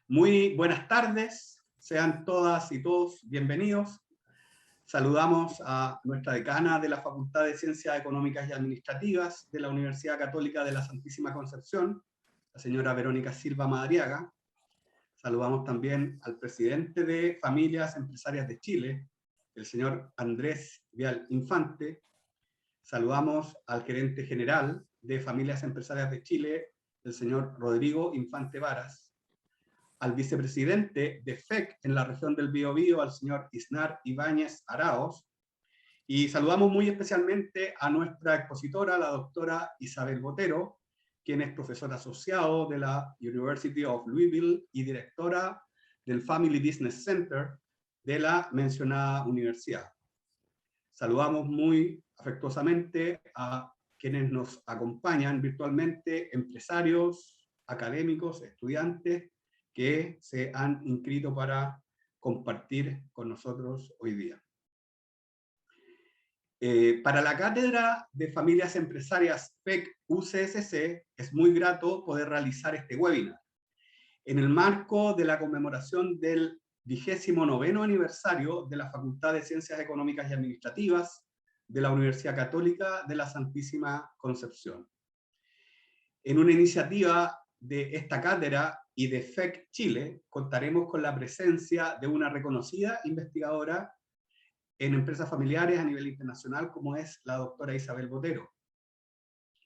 Muy buenas tardes, sean todas y todos bienvenidos. Saludamos a nuestra decana de la Facultad de Ciencias Económicas y Administrativas de la Universidad Católica de la Santísima Concepción, la señora Verónica Silva Madariaga. Saludamos también al presidente de Familias Empresarias de Chile, el señor Andrés Vial Infante. Saludamos al gerente general de Familias Empresarias de Chile, el señor Rodrigo Infante Varas. Al vicepresidente de FEC en la región del Biobío, al señor Isnar Ibáñez Araos, y saludamos muy especialmente a nuestra expositora, la doctora Isabel Botero, quien es profesora asociado de la University of Louisville y directora del Family Business Center de la mencionada universidad. Saludamos muy afectuosamente a quienes nos acompañan virtualmente, empresarios, académicos, estudiantes, que se han inscrito para compartir con nosotros hoy día. Para la Cátedra de Familias Empresarias FEC-UCSC es muy grato poder realizar este webinar en el marco de la conmemoración del 29º aniversario de la Facultad de Ciencias Económicas y Administrativas de la Universidad Católica de la Santísima Concepción. En una iniciativa de esta cátedra y de FEC Chile, contaremos con la presencia de una reconocida investigadora en empresas familiares a nivel internacional, como es la doctora Isabel Botero.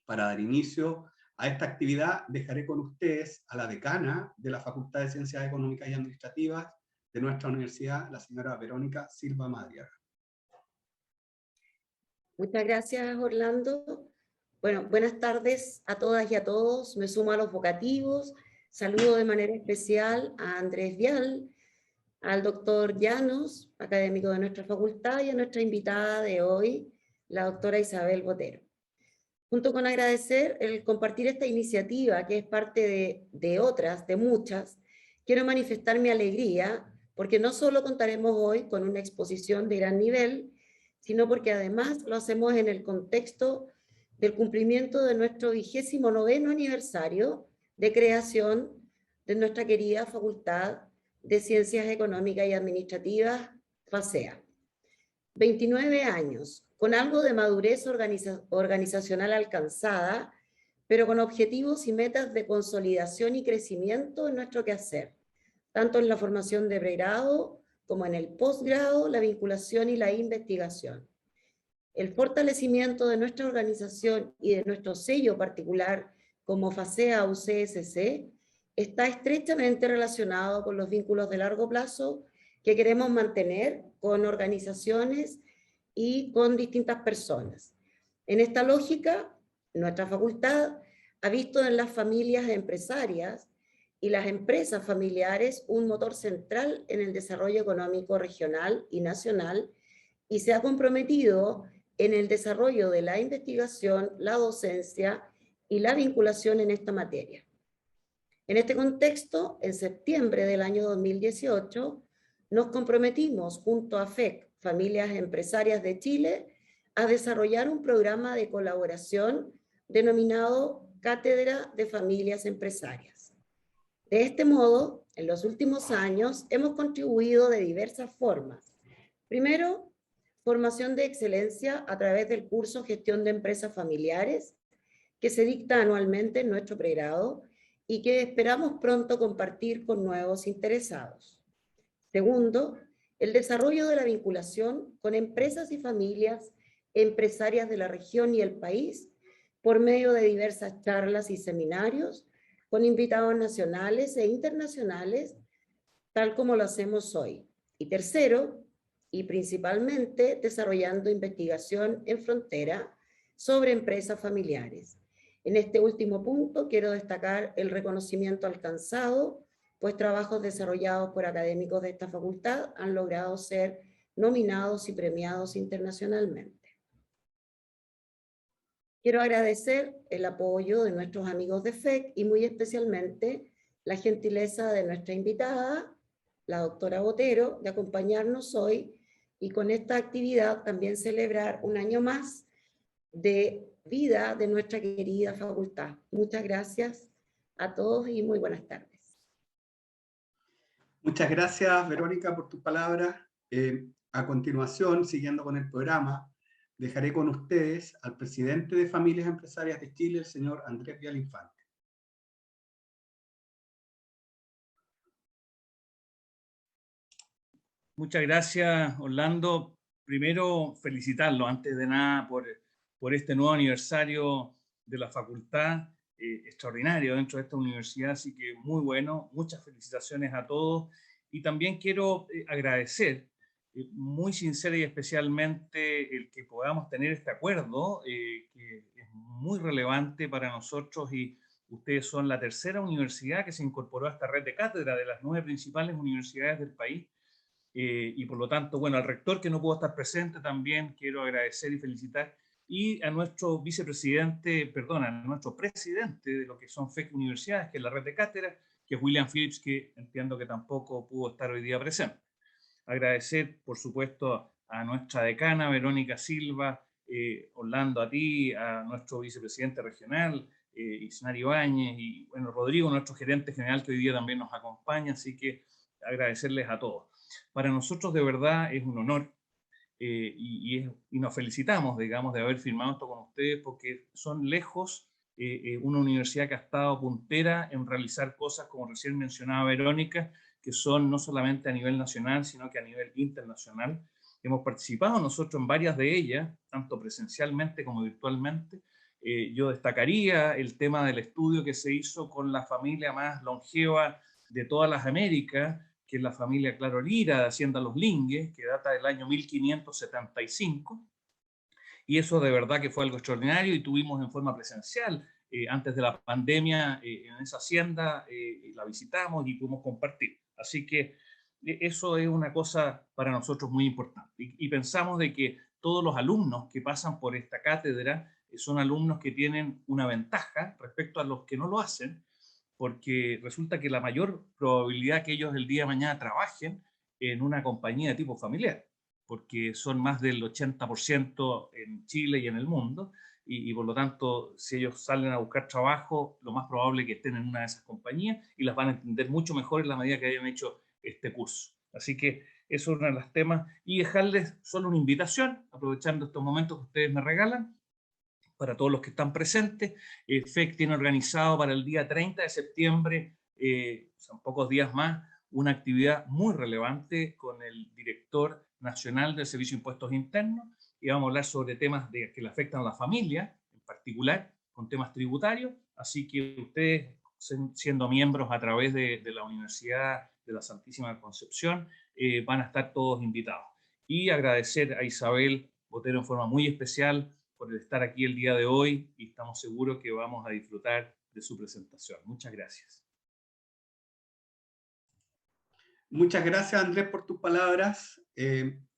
Para dar inicio a esta actividad, dejaré con ustedes a la decana de la Facultad de Ciencias Económicas y Administrativas de nuestra universidad, la señora Verónica Silva Madariaga. Muchas gracias, Orlando. Bueno, buenas tardes a todas y a todos. Me sumo a los vocativos. Saludo de manera especial a Andrés Vial, al doctor Llanos, académico de nuestra facultad, y a nuestra invitada de hoy, la doctora Isabel Botero. Junto con agradecer el compartir esta iniciativa, que es parte de otras, de muchas, quiero manifestar mi alegría, porque no solo contaremos hoy con una exposición de gran nivel, sino porque además lo hacemos en el contexto del cumplimiento de nuestro 29º aniversario de creación de nuestra querida Facultad de Ciencias Económicas y Administrativas, FACEA. 29 años, con algo de madurez organizacional alcanzada, pero con objetivos y metas de consolidación y crecimiento en nuestro quehacer, tanto en la formación de pregrado como en el posgrado, la vinculación y la investigación. El fortalecimiento de nuestra organización y de nuestro sello particular como FACEA UCSC está estrechamente relacionado con los vínculos de largo plazo que queremos mantener con organizaciones y con distintas personas. En esta lógica, nuestra facultad ha visto en las familias empresarias y las empresas familiares un motor central en el desarrollo económico regional y nacional, y se ha comprometido en el desarrollo de la investigación, la docencia y la vinculación en esta materia. En este contexto, en septiembre del año 2018, nos comprometimos junto a FEC, Familias Empresarias de Chile, a desarrollar un programa de colaboración denominado Cátedra de Familias Empresarias. De este modo, en los últimos años hemos contribuido de diversas formas. Primero, formación de excelencia a través del curso Gestión de Empresas Familiares, que se dicta anualmente en nuestro pregrado y que esperamos pronto compartir con nuevos interesados. Segundo, el desarrollo de la vinculación con empresas y familias empresarias de la región y el país por medio de diversas charlas y seminarios con invitados nacionales e internacionales, tal como lo hacemos hoy. Y tercero, y principalmente desarrollando investigación en frontera sobre empresas familiares. En este último punto quiero destacar el reconocimiento alcanzado, pues trabajos desarrollados por académicos de esta facultad han logrado ser nominados y premiados internacionalmente. Quiero agradecer el apoyo de nuestros amigos de FEC y muy especialmente la gentileza de nuestra invitada, la doctora Botero, de acompañarnos hoy y con esta actividad también celebrar un año más de vida de nuestra querida facultad. Muchas gracias a todos y muy buenas tardes. Muchas gracias, Verónica, por tus palabras. A continuación, siguiendo con el programa, dejaré con ustedes al presidente de Familias Empresarias de Chile, el señor Andrés Vial Infante. Muchas gracias, Orlando. Primero, felicitarlo antes de nada por este nuevo aniversario de la facultad, extraordinario dentro de esta universidad, así que muy bueno. Muchas felicitaciones a todos. Y también quiero agradecer muy sincera y especialmente el que podamos tener este acuerdo, que es muy relevante para nosotros, y ustedes son la tercera universidad que se incorporó a esta red de cátedra de las 9 principales universidades del país. Y por lo tanto, bueno, al rector que no pudo estar presente también quiero agradecer y felicitar, y a nuestro vicepresidente, perdón, a nuestro presidente de lo que son FEC Universidades, que es la red de cátedra, que es William Phillips, que entiendo que tampoco pudo estar hoy día presente. Agradecer, por supuesto, a nuestra decana, Verónica Silva, Orlando, a ti, a nuestro vicepresidente regional, Isnar Ibáñez, y bueno, Rodrigo, nuestro gerente general, que hoy día también nos acompaña, así que agradecerles a todos. Para nosotros de verdad es un honor, y nos felicitamos, digamos, de haber firmado esto con ustedes, porque son lejos una universidad que ha estado puntera en realizar cosas, como recién mencionaba Verónica, que son no solamente a nivel nacional, sino que a nivel internacional. Hemos participado nosotros en varias de ellas, tanto presencialmente como virtualmente. Yo destacaría el tema del estudio que se hizo con la familia más longeva de todas las Américas, que es la familia Claro Lira de Hacienda Los Lingues, que data del año 1575. Y eso de verdad que fue algo extraordinario, y tuvimos en forma presencial, antes de la pandemia, en esa hacienda, la visitamos y pudimos compartir. Así que eso es una cosa para nosotros muy importante. Y pensamos de que todos los alumnos que pasan por esta cátedra son alumnos que tienen una ventaja respecto a los que no lo hacen, porque resulta que la mayor probabilidad que ellos el día de mañana trabajen en una compañía de tipo familiar, porque son más del 80% en Chile y en el mundo, y por lo tanto, si ellos salen a buscar trabajo, lo más probable es que estén en una de esas compañías, y las van a entender mucho mejor en la medida que hayan hecho este curso. Así que eso es uno de los temas, y dejarles solo una invitación, aprovechando estos momentos que ustedes me regalan, para todos los que están presentes. FEC tiene organizado para el día 30 de septiembre, son pocos días más, una actividad muy relevante con el director nacional del Servicio de Impuestos Internos, y vamos a hablar sobre temas que le afectan a la familia, en particular con temas tributarios. Así que ustedes, siendo miembros a través de la Universidad de la Santísima Concepción, van a estar todos invitados. Y agradecer a Isabel Botero en forma muy especial por estar aquí el día de hoy, y estamos seguros que vamos a disfrutar de su presentación. Muchas gracias. Muchas gracias, Andrés, por tus palabras.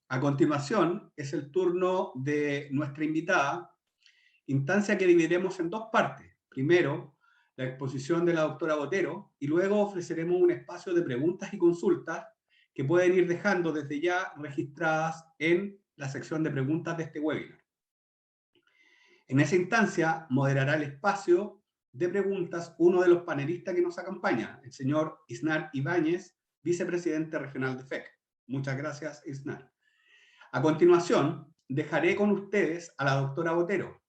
A continuación es el turno de nuestra invitada, instancia que dividiremos en dos partes. Primero, la exposición de la doctora Botero, y luego ofreceremos un espacio de preguntas y consultas que pueden ir dejando desde ya registradas en la sección de preguntas de este webinar. En esa instancia moderará el espacio de preguntas uno de los panelistas que nos acompaña, el señor Isnar Ibáñez, vicepresidente regional de FEC. Muchas gracias, Isnar. A continuación, dejaré con ustedes a la doctora Botero,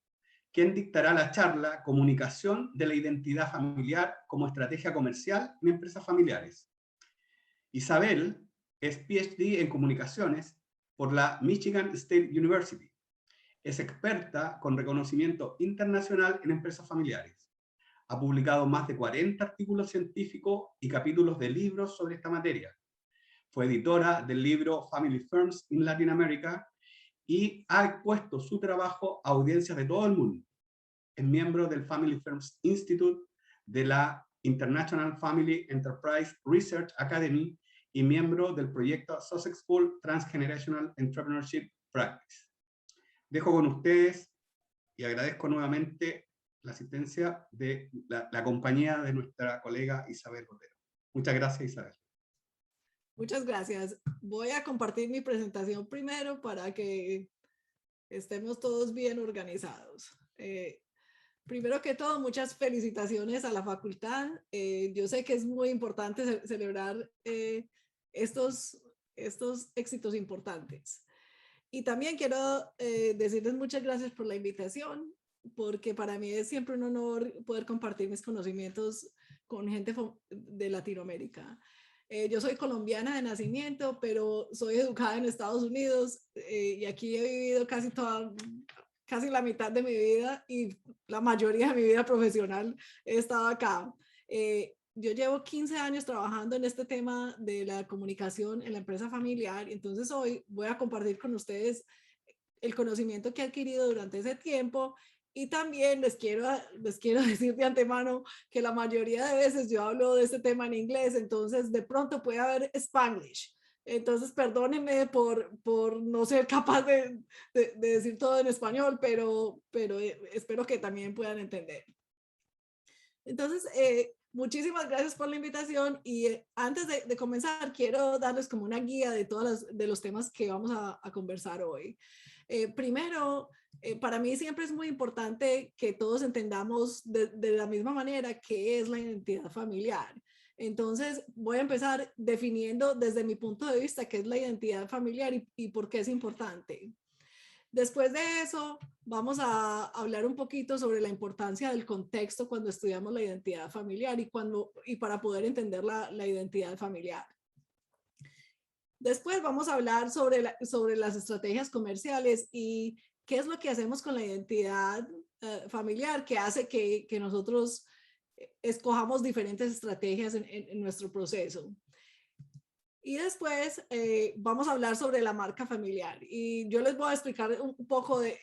quien dictará la charla Comunicación de la Identidad Familiar como Estrategia Comercial en Empresas Familiares. Isabel es PhD en Comunicaciones por la Michigan State University. Es experta con reconocimiento internacional en empresas familiares. Ha publicado más de 40 artículos científicos y capítulos de libros sobre esta materia. Fue editora del libro Family Firms in Latin America y ha expuesto su trabajo a audiencias de todo el mundo. Es miembro del Family Firms Institute, de la International Family Enterprise Research Academy y miembro del proyecto Sussex School Transgenerational Entrepreneurship Practice. Dejo con ustedes y agradezco nuevamente la asistencia de la compañía de nuestra colega Isabel Botero. Muchas gracias, Isabel. Muchas gracias. Voy a compartir mi presentación primero para que estemos todos bien organizados. Primero que todo, muchas felicitaciones a la facultad. Yo sé que es muy importante celebrar estos éxitos importantes. Y también quiero decirles muchas gracias por la invitación, porque para mí es siempre un honor poder compartir mis conocimientos con gente de Latinoamérica. Yo soy colombiana de nacimiento, pero soy educada en Estados Unidos y aquí he vivido casi la mitad de mi vida y la mayoría de mi vida profesional he estado acá. Yo llevo 15 años trabajando en este tema de la comunicación en la empresa familiar, y entonces hoy voy a compartir con ustedes el conocimiento que he adquirido durante ese tiempo, y también les quiero decir de antemano que la mayoría de veces yo hablo de este tema en inglés, entonces de pronto puede haber Spanglish. Entonces perdónenme por no ser capaz de decir todo en español, pero espero que también puedan entender. Entonces, muchísimas gracias por la invitación, y antes de comenzar quiero darles como una guía de los temas que vamos a conversar hoy. Primero, para mí siempre es muy importante que todos entendamos de la misma manera qué es la identidad familiar. Entonces voy a empezar definiendo desde mi punto de vista qué es la identidad familiar y por qué es importante. Después de eso, vamos a hablar un poquito sobre la importancia del contexto cuando estudiamos la identidad familiar y para poder entender la identidad familiar. Después vamos a hablar sobre las estrategias comerciales y qué es lo que hacemos con la identidad familiar que hace que nosotros escojamos diferentes estrategias en nuestro proceso. Y después vamos a hablar sobre la marca familiar, y yo les voy a explicar un poco de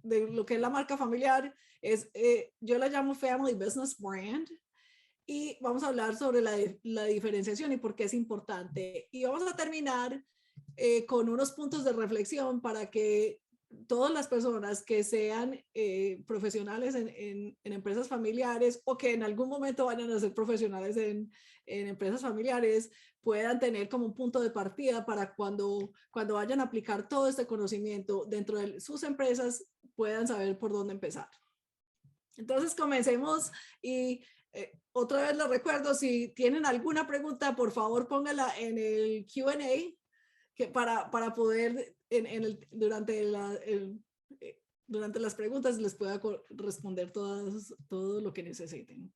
lo que es la marca familiar. Yo la llamo Family Business Brand, y vamos a hablar sobre la diferenciación y por qué es importante. Y vamos a terminar con unos puntos de reflexión para que todas las personas que sean profesionales en empresas familiares, o que en algún momento vayan a ser profesionales en empresas familiares, puedan tener como un punto de partida para cuando vayan a aplicar todo este conocimiento dentro de sus empresas, puedan saber por dónde empezar. Entonces comencemos, y otra vez les recuerdo, si tienen alguna pregunta, por favor póngala en el Q&A, para poder durante las preguntas les pueda responder todo lo que necesiten.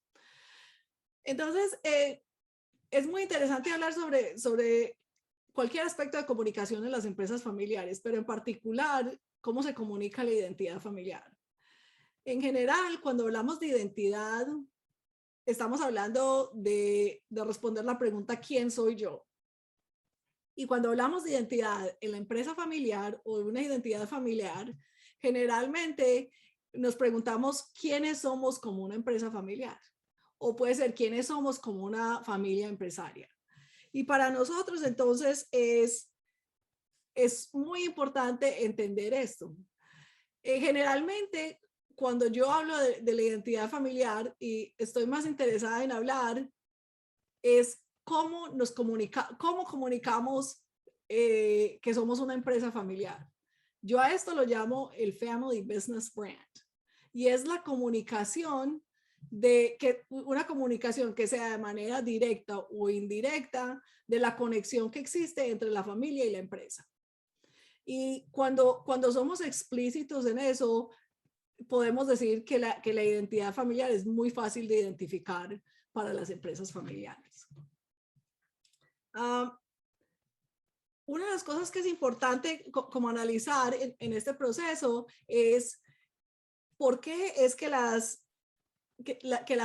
Entonces, es muy interesante hablar sobre cualquier aspecto de comunicación en las empresas familiares, pero en particular, cómo se comunica la identidad familiar. En general, cuando hablamos de identidad, estamos hablando de responder la pregunta ¿quién soy yo? Y cuando hablamos de identidad en la empresa familiar o de una identidad familiar, generalmente nos preguntamos quiénes somos como una empresa familiar, o puede ser quiénes somos como una familia empresaria. Y para nosotros entonces es muy importante entender esto. Generalmente cuando yo hablo de la identidad familiar, y estoy más interesada en hablar, es cómo comunicamos que somos una empresa familiar. Yo a esto lo llamo el Family Business Brand, y es la comunicación una comunicación que sea de manera directa o indirecta de la conexión que existe entre la familia y la empresa. Y cuando somos explícitos en eso, podemos decir que la identidad familiar es muy fácil de identificar para las empresas familiares. Una de las cosas que es importante como analizar en este proceso es por qué es que las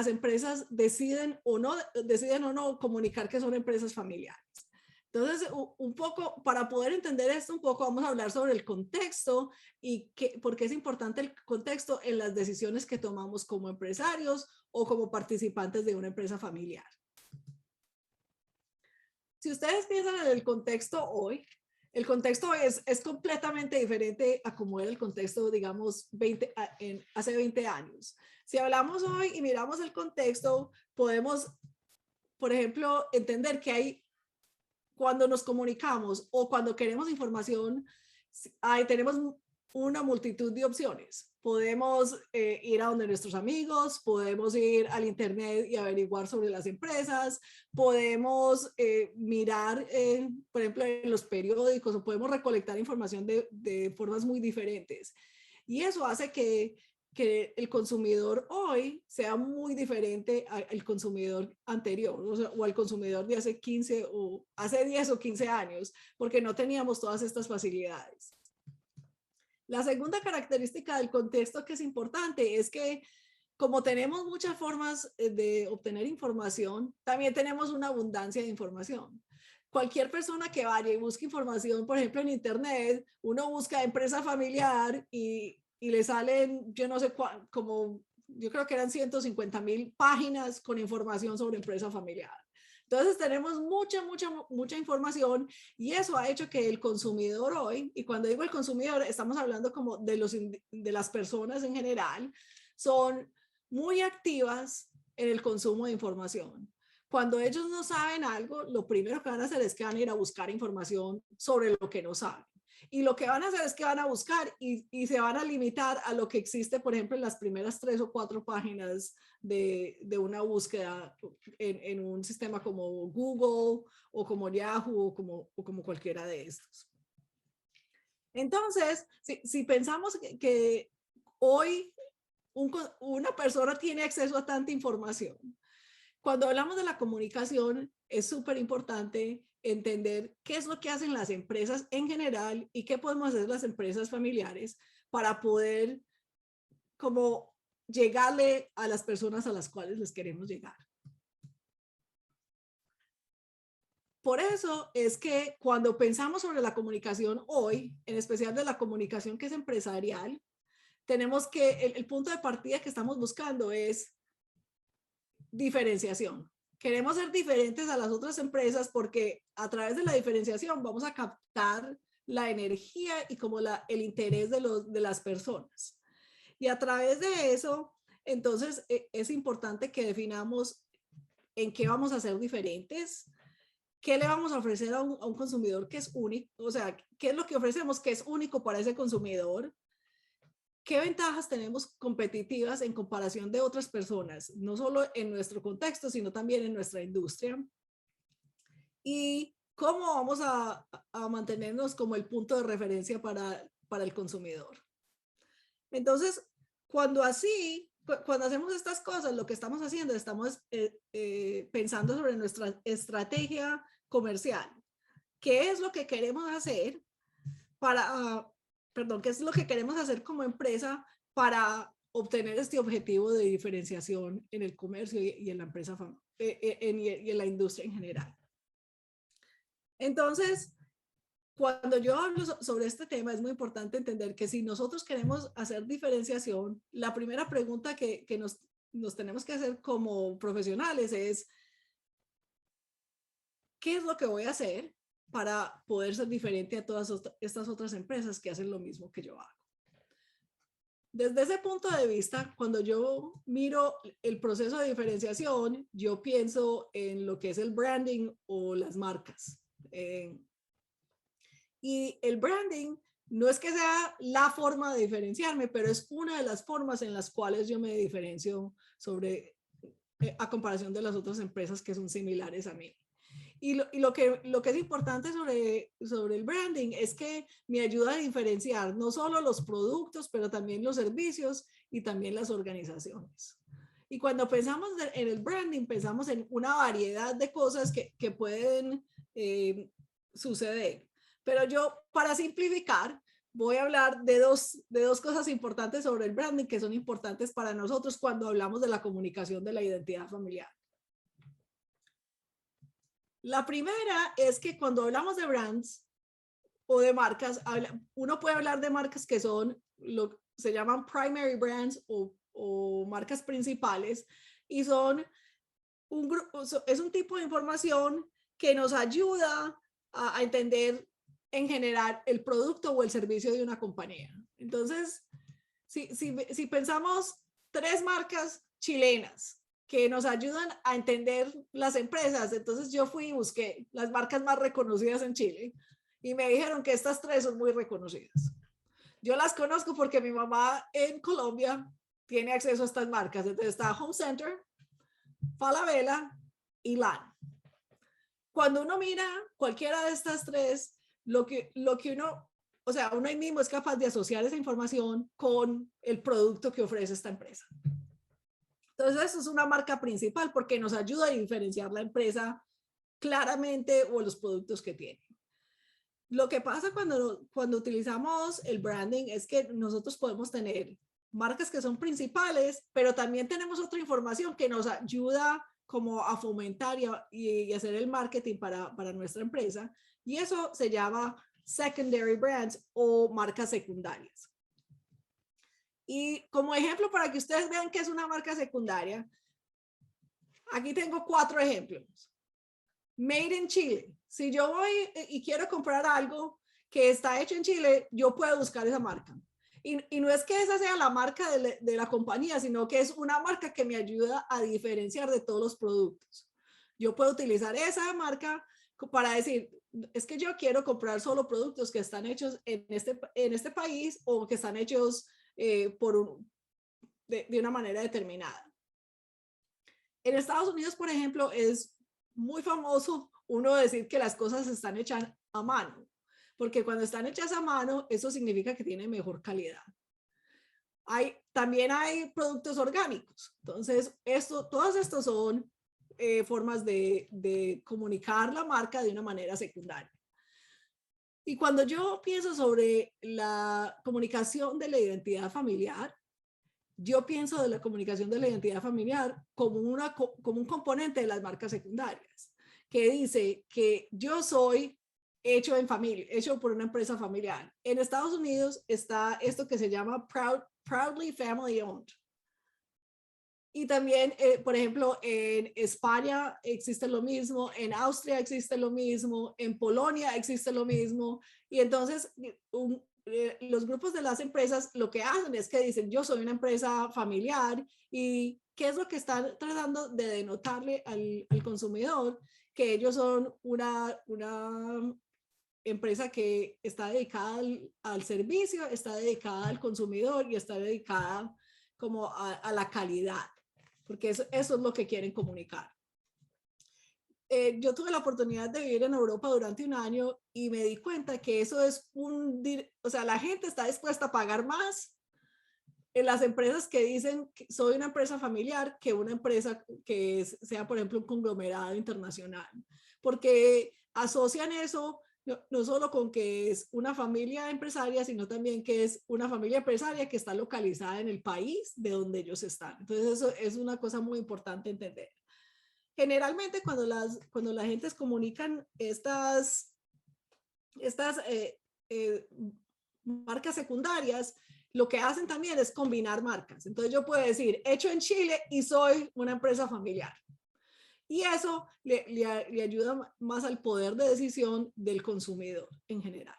empresas deciden o no comunicar que son empresas familiares. Entonces, un poco, para poder entender esto un poco, vamos a hablar sobre el contexto y por qué es importante el contexto en las decisiones que tomamos como empresarios o como participantes de una empresa familiar. Si ustedes piensan en el contexto hoy, el contexto es completamente diferente a como era el contexto, digamos, hace 20 años. Si hablamos hoy y miramos el contexto, podemos, por ejemplo, entender que cuando nos comunicamos o cuando queremos información, tenemos una multitud de opciones. podemos ir a donde nuestros amigos, podemos ir al internet y averiguar sobre las empresas, podemos mirar, por ejemplo, en los periódicos, o podemos recolectar información de formas muy diferentes. Y eso hace que el consumidor hoy sea muy diferente al consumidor anterior, o al consumidor de hace 15 o hace 10 o 15 años, porque no teníamos todas estas facilidades. La segunda característica del contexto que es importante es que como tenemos muchas formas de obtener información, también tenemos una abundancia de información. Cualquier persona que vaya y busque información, por ejemplo, en internet, uno busca empresa familiar y le salen, yo no sé cuál, como yo creo que eran 150,000 páginas con información sobre empresa familiar. Entonces tenemos mucha información y eso ha hecho que el consumidor hoy, y cuando digo el consumidor, estamos hablando como de las personas en general, son muy activas en el consumo de información. Cuando ellos no saben algo, lo primero que van a hacer es que van a ir a buscar información sobre lo que no saben. Y lo que van a hacer es que van a buscar y se van a limitar a lo que existe, por ejemplo, en las primeras 3 o 4 páginas de una búsqueda en un sistema como Google o como Yahoo o como cualquiera de estos. Entonces, si pensamos que hoy una persona tiene acceso a tanta información, cuando hablamos de la comunicación es súper importante entender qué es lo que hacen las empresas en general y qué podemos hacer las empresas familiares para poder como llegarle a las personas a las cuales les queremos llegar. Por eso es que cuando pensamos sobre la comunicación hoy, en especial de la comunicación que es empresarial, tenemos que el punto de partida que estamos buscando es diferenciación. Queremos ser diferentes a las otras empresas porque a través de la diferenciación vamos a captar la energía y como el interés de las personas. Y a través de eso, entonces es importante que definamos en qué vamos a ser diferentes, qué le vamos a ofrecer a un consumidor que es único, o sea, qué es lo que ofrecemos que es único para ese consumidor. ¿Qué ventajas tenemos competitivas en comparación de otras personas? No solo en nuestro contexto, sino también en nuestra industria. Y cómo vamos a mantenernos como el punto de referencia para el consumidor. Entonces, cuando hacemos estas cosas, lo que estamos haciendo, estamos pensando sobre nuestra estrategia comercial. ¿Qué es lo que queremos hacer qué es lo que queremos hacer como empresa para obtener este objetivo de diferenciación en el comercio y en la empresa y en la industria en general? Entonces, cuando yo hablo sobre este tema, es muy importante entender que si nosotros queremos hacer diferenciación, la primera pregunta que nos tenemos que hacer como profesionales es, ¿qué es lo que voy a hacer para poder ser diferente a todas estas otras empresas que hacen lo mismo que yo hago? Desde ese punto de vista, cuando yo miro el proceso de diferenciación, yo pienso en lo que es el branding o las marcas. Y el branding no es que sea la forma de diferenciarme, pero es una de las formas en las cuales yo me diferencio a comparación de las otras empresas que son similares a mí. Y lo que es importante sobre el branding es que me ayuda a diferenciar no solo los productos, pero también los servicios y también las organizaciones. Y cuando pensamos en el branding, pensamos en una variedad de cosas que pueden suceder. Pero yo, para simplificar, voy a hablar de dos cosas importantes sobre el branding que son importantes para nosotros cuando hablamos de la comunicación de la identidad familiar. La primera es que cuando hablamos de brands o de marcas, uno puede hablar de marcas que se llaman primary brands o marcas principales y es un tipo de información que nos ayuda a entender en general el producto o el servicio de una compañía. Entonces, si pensamos 3 marcas chilenas que nos ayudan a entender las empresas, entonces yo fui y busqué las marcas más reconocidas en Chile y me dijeron que estas 3 son muy reconocidas. Yo las conozco porque mi mamá en Colombia tiene acceso a estas marcas. Entonces está Home Center, Falabella y LAN. Cuando uno mira cualquiera de estas tres, lo que uno, o sea, uno ahí mismo es capaz de asociar esa información con el producto que ofrece esta empresa. Entonces, eso es una marca principal porque nos ayuda a diferenciar la empresa claramente o los productos que tiene. Lo que pasa cuando utilizamos el branding es que nosotros podemos tener marcas que son principales, pero también tenemos otra información que nos ayuda como a fomentar y hacer el marketing para nuestra empresa. Y eso se llama secondary brands o marcas secundarias. Y como ejemplo, para que ustedes vean qué es una marca secundaria, aquí tengo 4 ejemplos. Made in Chile. Si yo voy y quiero comprar algo que está hecho en Chile, yo puedo buscar esa marca. Y no es que esa sea la marca de la compañía, sino que es una marca que me ayuda a diferenciar de todos los productos. Yo puedo utilizar esa marca para decir, es que yo quiero comprar solo productos que están hechos en este país o que están hechos de una manera determinada. En Estados Unidos, por ejemplo, es muy famoso uno decir que las cosas están hechas a mano, porque cuando están hechas a mano, eso significa que tiene mejor calidad. También hay productos orgánicos. Entonces, todos estos son formas de comunicar la marca de una manera secundaria. Y cuando yo pienso sobre la comunicación de la identidad familiar, yo pienso de la comunicación de la identidad familiar como un componente de las marcas secundarias, que dice que yo soy hecho en familia, hecho por una empresa familiar. En Estados Unidos está esto que se llama proudly family owned. Y también, por ejemplo, en España existe lo mismo, en Austria existe lo mismo, en Polonia existe lo mismo. Y entonces los grupos de las empresas lo que hacen es que dicen, yo soy una empresa familiar, y ¿qué es lo que están tratando de denotarle al consumidor? Que ellos son una empresa que está dedicada al servicio, está dedicada al consumidor y está dedicada como a la calidad, porque eso es lo que quieren comunicar. Yo tuve la oportunidad de vivir en Europa durante un año y me di cuenta que eso es o sea, la gente está dispuesta a pagar más en las empresas que dicen que soy una empresa familiar que una empresa que sea, por ejemplo, un conglomerado internacional, porque asocian eso no solo con que es una familia empresaria, sino también que es una familia empresaria que está localizada en el país de donde ellos están. Entonces eso es una cosa muy importante entender. Generalmente cuando las gentes comunican estas marcas secundarias, lo que hacen también es combinar marcas. Entonces yo puedo decir, hecho en Chile y soy una empresa familiar. Y eso le ayuda más al poder de decisión del consumidor en general.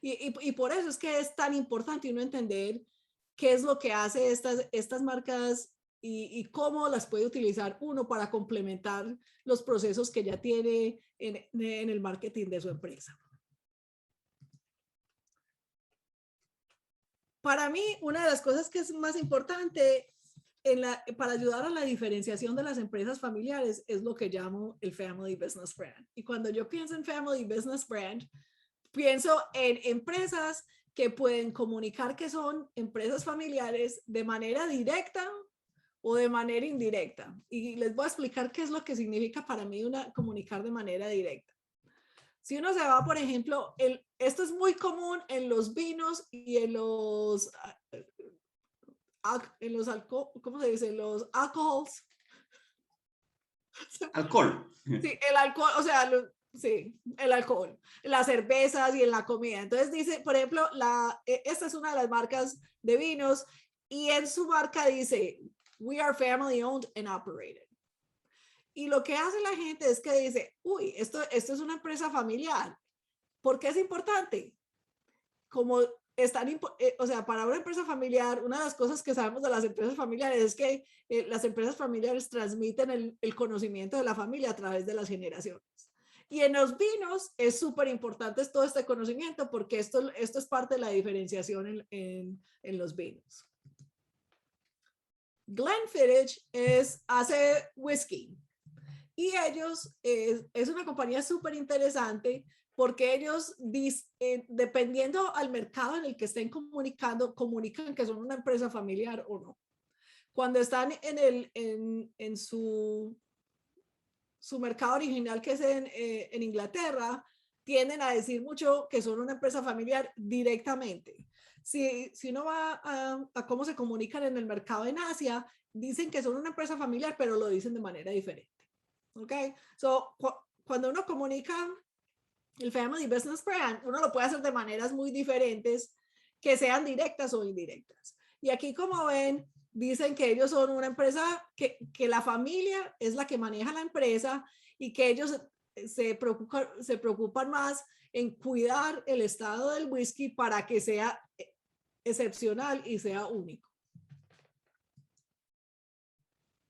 Y por eso es que es tan importante uno entender qué es lo que hace estas marcas y cómo las puede utilizar uno para complementar los procesos que ya tiene en el marketing de su empresa. Para mí, una de las cosas que es más importante para ayudar a la diferenciación de las empresas familiares es lo que llamo el Family Business Brand. Y cuando yo pienso en Family Business Brand, pienso en empresas que pueden comunicar que son empresas familiares de manera directa o de manera indirecta. Y les voy a explicar qué es lo que significa para mí comunicar de manera directa. Si uno se va, por ejemplo, esto es muy común en los vinos y en los ¿cómo se dice? Los alcohols. Alcohol. Sí, el alcohol, o sea, sí, el alcohol, las cervezas y en la comida. Entonces dice, por ejemplo, esta es una de las marcas de vinos y en su marca dice, we are family owned and operated. Y lo que hace la gente es que dice, uy, esto es una empresa familiar. ¿Por qué es importante? Como o sea, para una empresa familiar, una de las cosas que sabemos de las empresas familiares es que las empresas familiares transmiten el conocimiento de la familia a través de las generaciones. Y en los vinos es súper importante todo este conocimiento porque esto es parte de la diferenciación en los vinos. Glenfiddich hace whisky y ellos es una compañía súper interesante porque ellos, dependiendo al mercado en el que estén comunicando, comunican que son una empresa familiar o no. Cuando están en su mercado original, que es en Inglaterra, tienden a decir mucho que son una empresa familiar directamente. Si uno va a cómo se comunican en el mercado en Asia, dicen que son una empresa familiar, pero lo dicen de manera diferente. ¿Ok? Cuando uno comunica el Family Business Brand, uno lo puede hacer de maneras muy diferentes, que sean directas o indirectas. Y aquí, como ven, dicen que ellos son una empresa que la familia es la que maneja la empresa y que ellos se preocupan más en cuidar el estado del whisky para que sea excepcional y sea único.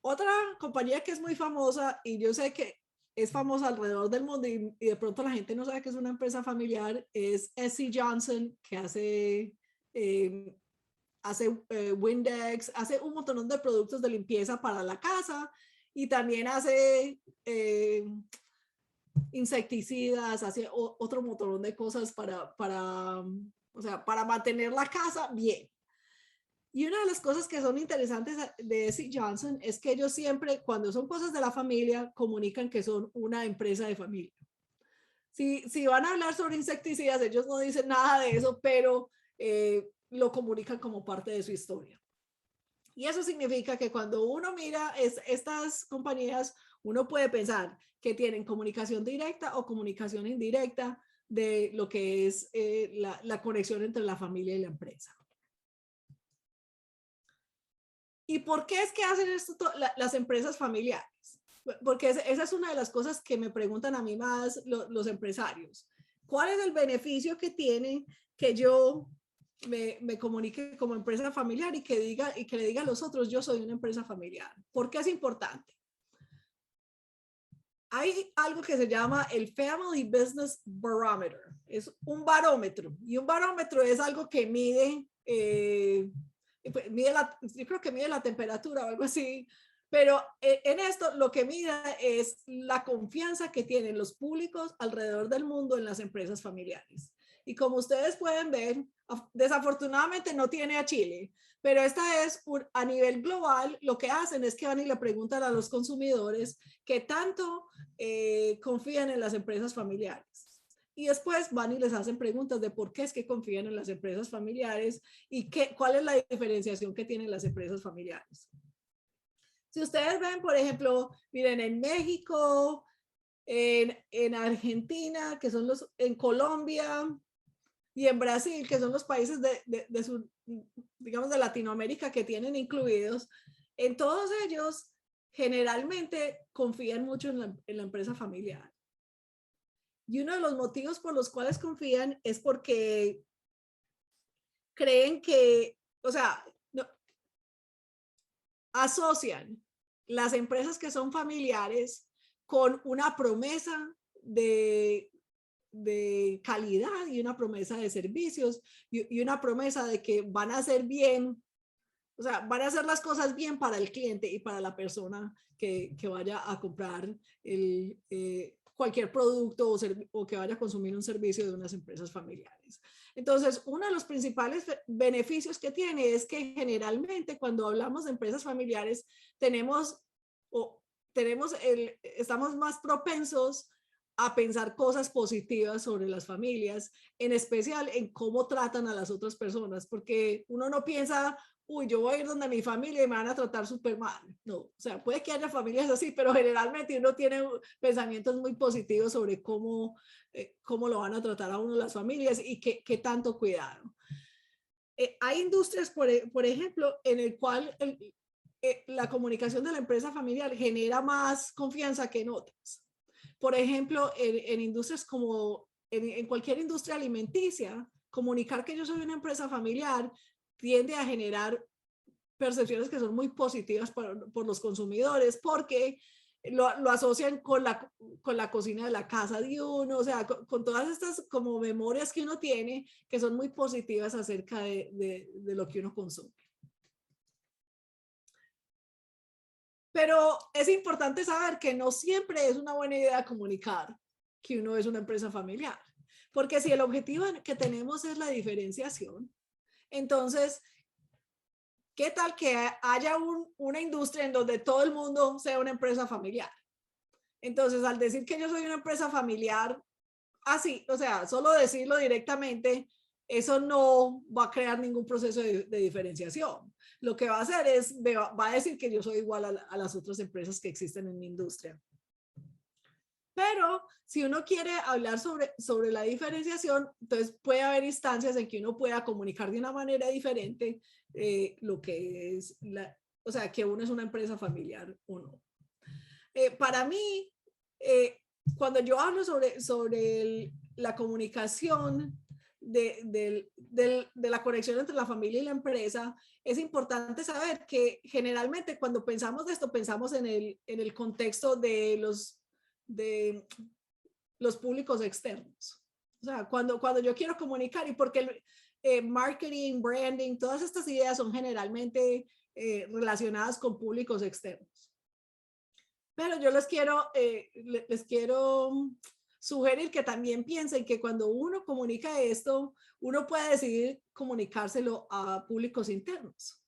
Otra compañía que es muy famosa, y yo sé que es famosa alrededor del mundo y de pronto la gente no sabe que es una empresa familiar, es SC Johnson, que hace Windex, hace un montón de productos de limpieza para la casa y también hace insecticidas, hace otro montón de cosas para mantener la casa bien. Y una de las cosas que son interesantes de SC Johnson es que ellos siempre, cuando son cosas de la familia, comunican que son una empresa de familia. Si van a hablar sobre insecticidas, ellos no dicen nada de eso, pero lo comunican como parte de su historia. Y eso significa que cuando uno mira estas compañías, uno puede pensar que tienen comunicación directa o comunicación indirecta de lo que es la conexión entre la familia y la empresa. ¿Y por qué es que hacen esto las empresas familiares? Porque esa es una de las cosas que me preguntan a mí más los empresarios. ¿Cuál es el beneficio que tiene que yo me comunique como empresa familiar y que le diga a los otros, yo soy una empresa familiar? ¿Por qué es importante? Hay algo que se llama el Family Business Barometer. Es un barómetro. Y un barómetro es algo que mide, yo creo que mide la temperatura o algo así. Pero en esto lo que mide es la confianza que tienen los públicos alrededor del mundo en las empresas familiares. Y como ustedes pueden ver, desafortunadamente no tiene a Chile, pero esta es a nivel global. Lo que hacen es que van y le preguntan a los consumidores qué tanto confían en las empresas familiares. Y después van y les hacen preguntas de por qué es que confían en las empresas familiares y cuál es la diferenciación que tienen las empresas familiares. Si ustedes ven, por ejemplo, miren, en México, en Argentina, que son en Colombia y en Brasil, que son los países digamos, de Latinoamérica que tienen incluidos, en todos ellos generalmente confían mucho en la empresa familiar. Y uno de los motivos por los cuales confían es porque creen que, o sea, asocian las empresas que son familiares con una promesa de calidad y una promesa de servicios y una promesa de que van a hacer bien, o sea, van a hacer las cosas bien para el cliente y para la persona que vaya a comprar cualquier producto o que vaya a consumir un servicio de unas empresas familiares. Entonces, uno de los principales beneficios que tiene es que generalmente cuando hablamos de empresas familiares estamos más propensos a pensar cosas positivas sobre las familias, en especial en cómo tratan a las otras personas, porque uno no piensa, uy, yo voy a ir donde mi familia y me van a tratar súper mal. No, o sea, puede que haya familias así, pero generalmente uno tiene pensamientos muy positivos sobre cómo lo van a tratar a uno las familias y qué tanto cuidado. Hay industrias, por ejemplo, en el cual la comunicación de la empresa familiar genera más confianza que en otras. Por ejemplo, en industrias como en cualquier industria alimenticia, comunicar que yo soy una empresa familiar tiende a generar percepciones que son muy positivas por los consumidores, porque lo asocian con la cocina de la casa de uno, o sea, con todas estas como memorias que uno tiene que son muy positivas acerca de lo que uno consume. Pero es importante saber que no siempre es una buena idea comunicar que uno es una empresa familiar, porque si el objetivo que tenemos es la diferenciación, entonces, ¿qué tal que haya una industria en donde todo el mundo sea una empresa familiar? Entonces, al decir que yo soy una empresa familiar, así, o sea, solo decirlo directamente, eso no va a crear ningún proceso de diferenciación. Lo que va a hacer es, va a decir que yo soy igual a las otras empresas que existen en mi industria. Pero si uno quiere hablar sobre la diferenciación, entonces puede haber instancias en que uno pueda comunicar de una manera diferente lo que es, o sea, que uno es una empresa familiar o no. Para mí, cuando yo hablo sobre la comunicación de la conexión entre la familia y la empresa, es importante saber que generalmente cuando pensamos de esto, pensamos en el contexto de los públicos externos. O sea, cuando yo quiero comunicar, y porque marketing, branding, todas estas ideas son generalmente relacionadas con públicos externos. Pero yo les quiero sugerir que también piensen que cuando uno comunica esto, uno puede decidir comunicárselo a públicos internos.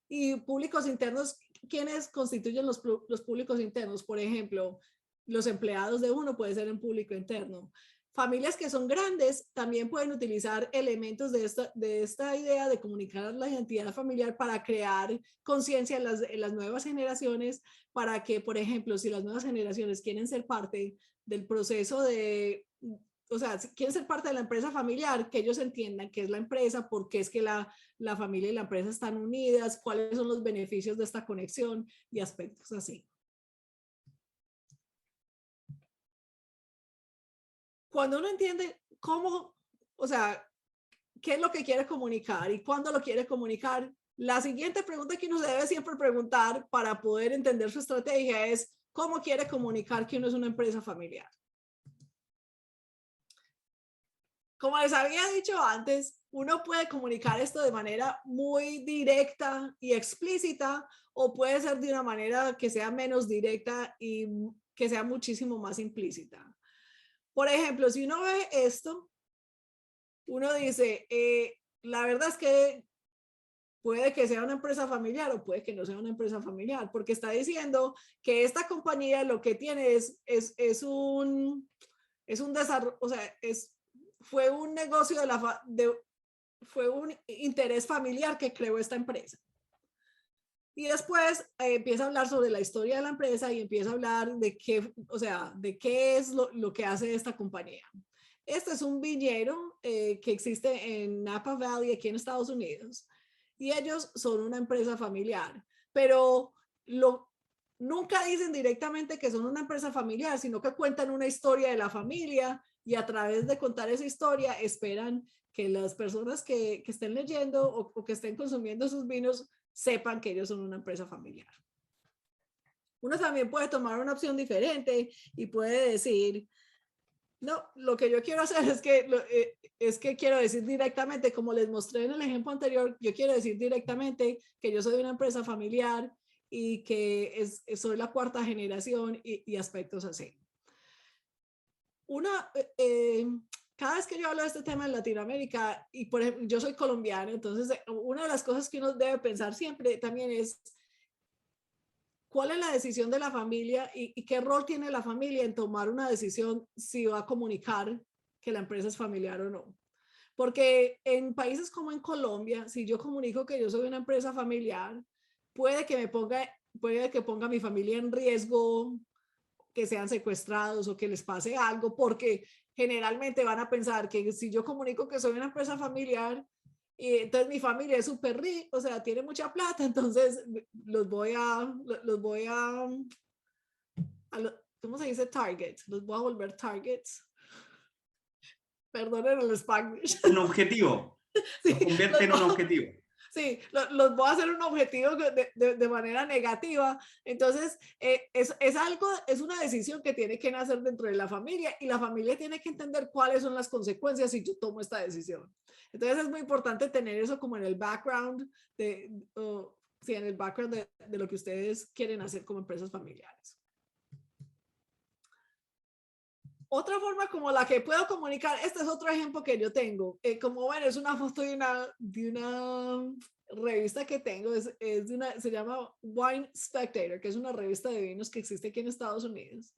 Y públicos internos, ¿quiénes constituyen los públicos internos? Por ejemplo, los empleados de uno puede ser un público interno. Familias que son grandes también pueden utilizar elementos de esta idea de comunicar la identidad familiar para crear conciencia en las nuevas generaciones, para que, por ejemplo, si las nuevas generaciones quieren ser parte del proceso o sea, si quieren ser parte de la empresa familiar, que ellos entiendan qué es la empresa, por qué es que la familia y la empresa están unidas, cuáles son los beneficios de esta conexión y aspectos así. Cuando uno entiende cómo, o sea, qué es lo que quiere comunicar y cuándo lo quiere comunicar, la siguiente pregunta que uno se debe siempre preguntar para poder entender su estrategia es cómo quiere comunicar que uno es una empresa familiar. Como les había dicho antes, uno puede comunicar esto de manera muy directa y explícita, o puede ser de una manera que sea menos directa y que sea muchísimo más implícita. Por ejemplo, si uno ve esto, uno dice, la verdad es que puede que sea una empresa familiar o puede que no sea una empresa familiar, porque está diciendo que esta compañía lo que tiene es un desarrollo, o sea, fue un negocio fue un interés familiar que creó esta empresa. Y después empieza a hablar sobre la historia de la empresa y empieza a hablar de qué, o sea, de qué es lo que hace esta compañía. Este es un viñedo que existe en Napa Valley, aquí en Estados Unidos, y ellos son una empresa familiar, pero nunca dicen directamente que son una empresa familiar, sino que cuentan una historia de la familia, y a través de contar esa historia esperan que las personas que estén leyendo o que estén consumiendo sus vinos sepan que ellos son una empresa familiar. Uno también puede tomar una opción diferente y puede decir, no, lo que yo quiero hacer es que quiero decir directamente, como les mostré en el ejemplo anterior, yo quiero decir directamente que yo soy una empresa familiar y que soy la cuarta generación y aspectos así. Cada vez que yo hablo de este tema en Latinoamérica, y por ejemplo, yo soy colombiana, entonces una de las cosas que uno debe pensar siempre también es cuál es la decisión de la familia y qué rol tiene la familia en tomar una decisión si va a comunicar que la empresa es familiar o no. Porque en países como en Colombia, si yo comunico que yo soy una empresa familiar, puede que ponga a mi familia en riesgo, que sean secuestrados o que les pase algo, porque generalmente van a pensar que si yo comunico que soy una empresa familiar, y entonces mi familia es súper rica, o sea, tiene mucha plata, entonces los voy a ¿cómo se dice? Targets, los voy a volver targets. Perdonen el Spanglish. Un objetivo. Sí, lo convierte en un objetivo. Sí, los voy a hacer un objetivo de manera negativa. Entonces, es una decisión que tiene que nacer dentro de la familia y la familia tiene que entender cuáles son las consecuencias si yo tomo esta decisión. Entonces, es muy importante tener eso como en el background sí, en el background de lo que ustedes quieren hacer como empresas familiares. Otra forma como la que puedo comunicar, este es otro ejemplo que yo tengo, como bueno, es una foto de una revista que tengo, se llama Wine Spectator, que es una revista de vinos que existe aquí en Estados Unidos.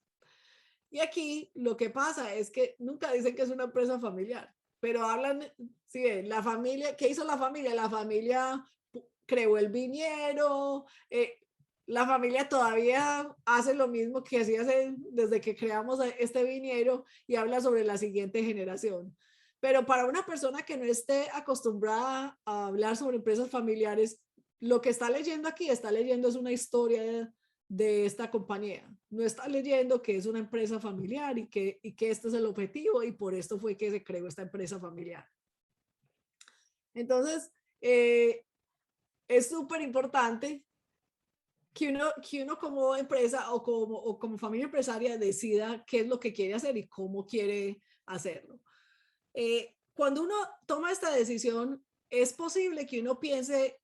Y aquí lo que pasa es que nunca dicen que es una empresa familiar, pero hablan, sí, la familia, ¿qué hizo la familia? La familia creó el viñedo, la familia todavía hace lo mismo que hacía desde que creamos este viñedo y habla sobre la siguiente generación. Pero para una persona que no esté acostumbrada a hablar sobre empresas familiares, lo que está leyendo aquí, está leyendo es una historia de esta compañía. No está leyendo que es una empresa familiar y que este es el objetivo y por esto fue que se creó esta empresa familiar. Entonces, es súper importante que uno como empresa o como familia empresaria decida qué es lo que quiere hacer y cómo quiere hacerlo. Cuando uno toma esta decisión, es posible que uno piense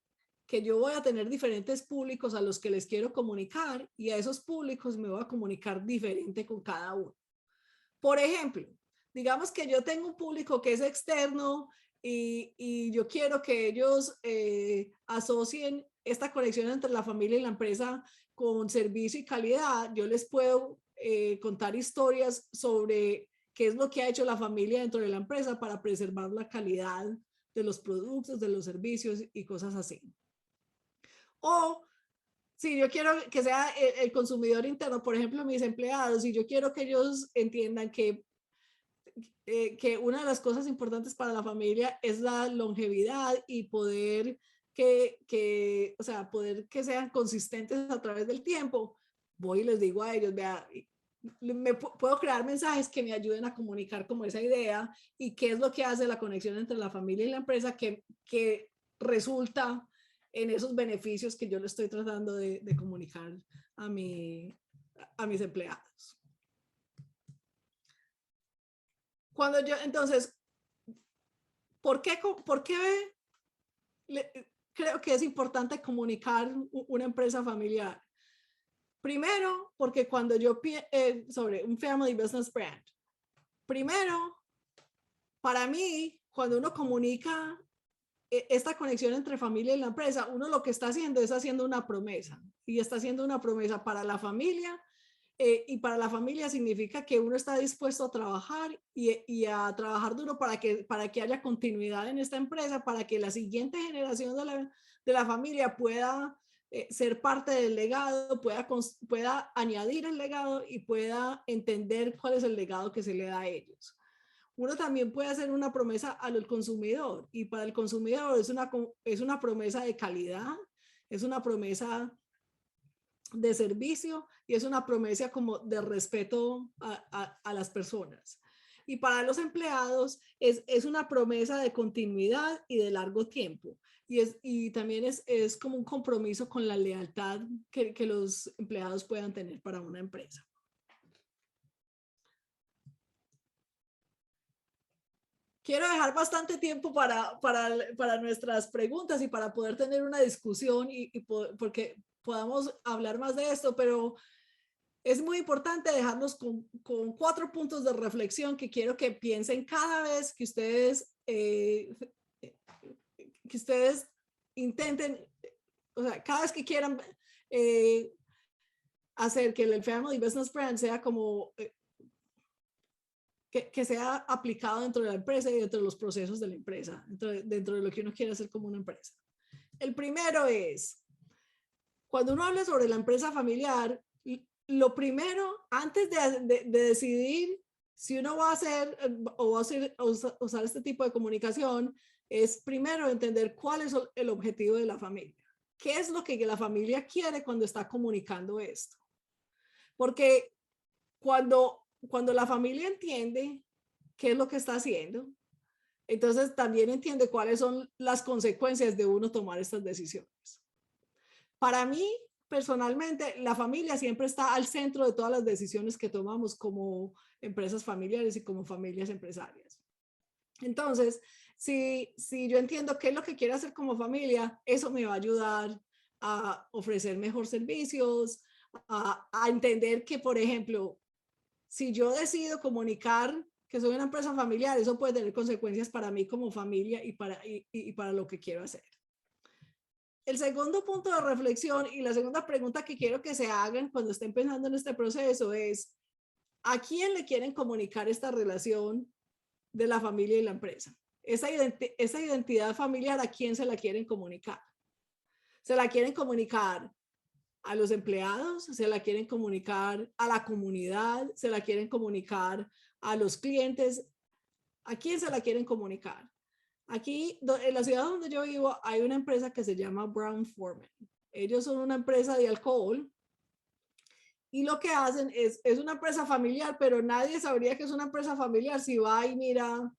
que yo voy a tener diferentes públicos a los que les quiero comunicar y a esos públicos me voy a comunicar diferente con cada uno. Por ejemplo, digamos que yo tengo un público que es externo y yo quiero que ellos asocien esta conexión entre la familia y la empresa con servicio y calidad. Yo les puedo contar historias sobre qué es lo que ha hecho la familia dentro de la empresa para preservar la calidad de los productos, de los servicios y cosas así. O si yo quiero que sea el consumidor interno, por ejemplo, mis empleados, y yo quiero que ellos entiendan que una de las cosas importantes para la familia es la longevidad y poder poder que sean consistentes a través del tiempo. Voy y les digo a ellos, vea, puedo crear mensajes que me ayuden a comunicar como esa idea y qué es lo que hace la conexión entre la familia y la empresa que resulta en esos beneficios que yo le estoy tratando de comunicar a mis empleados. Entonces, ¿por qué creo que es importante comunicar una empresa familiar? Primero, porque cuando yo sobre un family business brand, primero, para mí, cuando uno comunica esta conexión entre familia y la empresa, uno lo que está haciendo es haciendo una promesa y está haciendo una promesa para la familia. Y para la familia significa que uno está dispuesto a trabajar y a trabajar duro para que haya continuidad en esta empresa, para que la siguiente generación de la familia pueda ser parte del legado, pueda añadir el legado y pueda entender cuál es el legado que se le da a ellos. Uno también puede hacer una promesa al consumidor y para el consumidor es una promesa de calidad, es una promesa de servicio y es una promesa como de respeto a las personas. Y para los empleados es una promesa de continuidad y de largo tiempo. Y también es como un compromiso con la lealtad que los empleados puedan tener para una empresa. Quiero dejar bastante tiempo para nuestras preguntas y para poder tener una discusión porque podamos hablar más de esto, pero es muy importante dejarnos con 4 puntos de reflexión que quiero que piensen cada vez que ustedes intenten, o sea, cada vez que quieran hacer que el Family Business Brand sea como que sea aplicado dentro de la empresa y dentro de los procesos de la empresa, dentro de lo que uno quiere hacer como una empresa. El primero es, cuando uno habla sobre la empresa familiar, lo primero, antes de decidir si uno va a hacer o va a usar este tipo de comunicación, es primero entender cuál es el objetivo de la familia. ¿Qué es lo que la familia quiere cuando está comunicando esto? Porque cuando la familia entiende qué es lo que está haciendo, Entonces también entiende cuáles son las consecuencias de uno tomar estas decisiones. Para mí, personalmente, la familia siempre está al centro de todas las decisiones que tomamos como empresas familiares y como familias empresarias. Entonces, si yo entiendo qué es lo que quiero hacer como familia, eso me va a ayudar a ofrecer mejor servicios, a entender que, por ejemplo, si yo decido comunicar que soy una empresa familiar, eso puede tener consecuencias para mí como familia y para lo que quiero hacer. El segundo punto de reflexión y la segunda pregunta que quiero que se hagan cuando estén pensando en este proceso es, ¿a quién le quieren comunicar esta relación de la familia y la empresa? Esa identidad familiar, ¿a quién se la quieren comunicar? ¿Se la quieren comunicar a los empleados? ¿Se la quieren comunicar a la comunidad? ¿Se la quieren comunicar a los clientes? ¿A quién se la quieren comunicar? Aquí, en la ciudad donde yo vivo, hay una empresa que se llama Brown-Forman. Ellos son una empresa de alcohol y lo que hacen es una empresa familiar, pero nadie sabría que es una empresa familiar si va y mira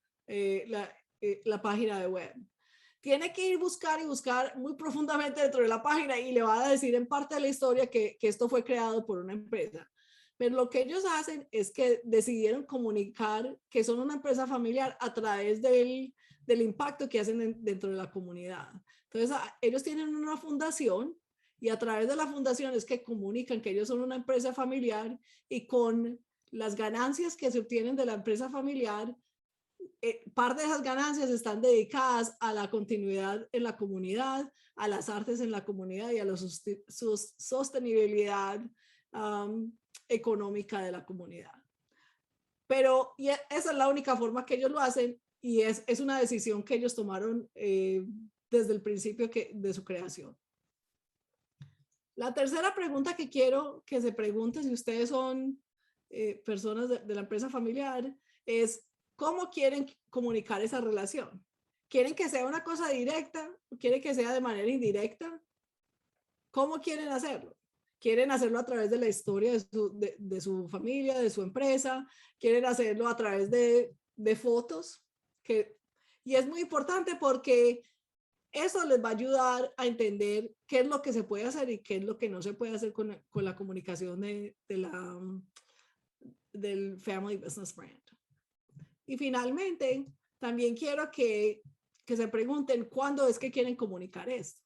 la página de web. Tiene que ir buscar muy profundamente dentro de la página y le va a decir en parte de la historia que esto fue creado por una empresa. Pero lo que ellos hacen es que decidieron comunicar que son una empresa familiar a través del impacto que hacen dentro de la comunidad. Entonces, ellos tienen una fundación y a través de la fundación es que comunican que ellos son una empresa familiar y con las ganancias que se obtienen de la empresa familiar, parte de esas ganancias están dedicadas a la continuidad en la comunidad, a las artes en la comunidad y a la sostenibilidad económica de la comunidad. Pero esa es la única forma que ellos lo hacen y es una decisión que ellos tomaron desde el principio de su creación. La tercera pregunta que quiero que se pregunten si ustedes son personas de la empresa familiar es ¿cómo quieren comunicar esa relación? ¿Quieren que sea una cosa directa? ¿Quieren que sea de manera indirecta? ¿Cómo quieren hacerlo? ¿Quieren hacerlo a través de la historia de su familia, de su empresa? ¿Quieren hacerlo a través de fotos? Y es muy importante porque eso les va a ayudar a entender qué es lo que se puede hacer y qué es lo que no se puede hacer con la comunicación del Family Business Brand. Y finalmente, también quiero que se pregunten cuándo es que quieren comunicar esto.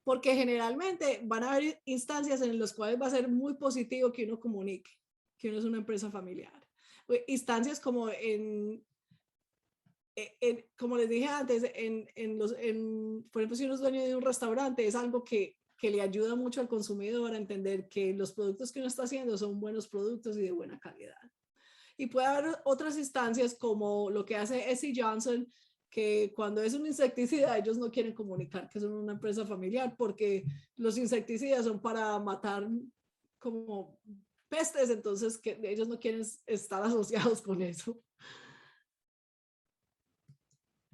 Porque generalmente van a haber instancias en las cuales va a ser muy positivo que uno comunique, que uno es una empresa familiar. Instancias como como les dije antes, por ejemplo, si uno es dueño de un restaurante, es algo que le ayuda mucho al consumidor a entender que los productos que uno está haciendo son buenos productos y de buena calidad. Y puede haber otras instancias como lo que hace SC Johnson, que cuando es un insecticida, ellos no quieren comunicar que son una empresa familiar porque los insecticidas son para matar como pestes, entonces que ellos no quieren estar asociados con eso.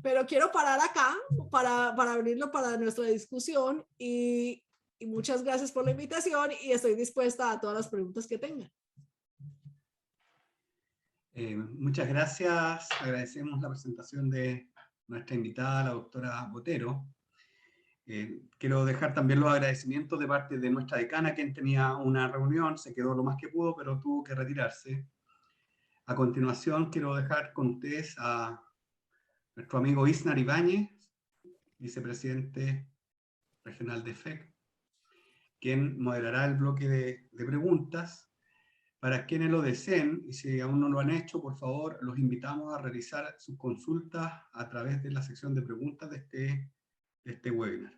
Pero quiero parar acá para abrirlo para nuestra discusión y muchas gracias por la invitación y estoy dispuesta a todas las preguntas que tengan. Muchas gracias. Agradecemos la presentación de nuestra invitada, la doctora Botero. Quiero dejar también los agradecimientos de parte de nuestra decana, quien tenía una reunión, se quedó lo más que pudo, pero tuvo que retirarse. A continuación, quiero dejar con ustedes a nuestro amigo Isnar Ibáñez, vicepresidente regional de FEC, quien moderará el bloque de preguntas. Para quienes lo deseen, y si aún no lo han hecho, por favor, los invitamos a realizar sus consultas a través de la sección de preguntas de este webinar.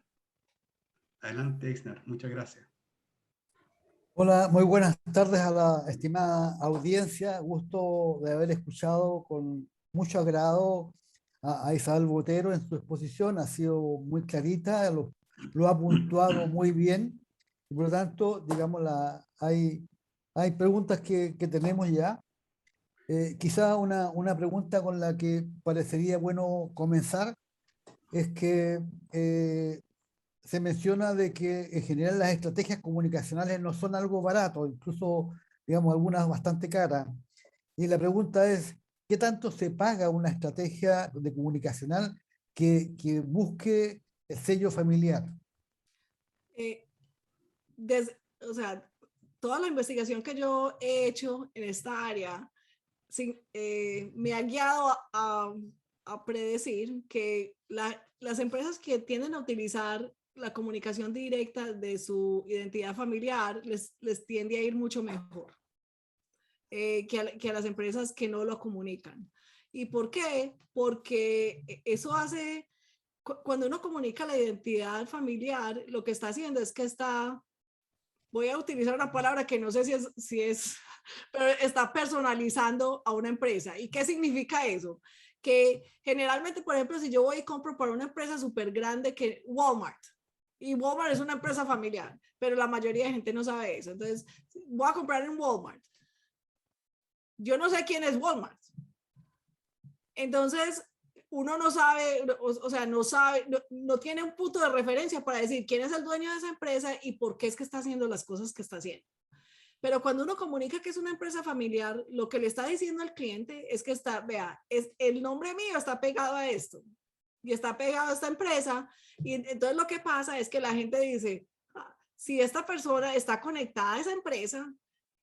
Adelante, Isnar. Muchas gracias. Hola, muy buenas tardes a la estimada audiencia. Gusto de haber escuchado con mucho agrado a Isabel Botero en su exposición. Ha sido muy clarita, lo ha puntuado muy bien. Y por lo tanto, digamos, hay preguntas que tenemos ya. Quizá una pregunta con la que parecería bueno comenzar es que se menciona de que en general las estrategias comunicacionales no son algo barato, incluso, digamos, algunas bastante caras. Y la pregunta es, ¿qué tanto se paga una estrategia de comunicacional que busque el sello familiar? O sea, toda la investigación que yo he hecho en esta área me ha guiado a predecir que las empresas que tienden a utilizar la comunicación directa de su identidad familiar les tiende a ir mucho mejor que a las empresas que no lo comunican. ¿Y por qué? Porque eso hace, cuando uno comunica la identidad familiar, lo que está haciendo es que voy a utilizar una palabra que no sé si es, pero está personalizando a una empresa. ¿Y qué significa eso? Que generalmente, por ejemplo, si yo voy y compro para una empresa súper grande que Walmart, y Walmart es una empresa familiar, pero la mayoría de gente no sabe eso. Entonces, voy a comprar en Walmart. Yo no sé quién es Walmart. Entonces, uno no sabe, o sea, no sabe, no tiene un punto de referencia para decir quién es el dueño de esa empresa y por qué es que está haciendo las cosas que está haciendo. Pero cuando uno comunica que es una empresa familiar, lo que le está diciendo al cliente es que vea, el nombre mío está pegado a esto y está pegado a esta empresa. Y entonces lo que pasa es que la gente dice, si esta persona está conectada a esa empresa,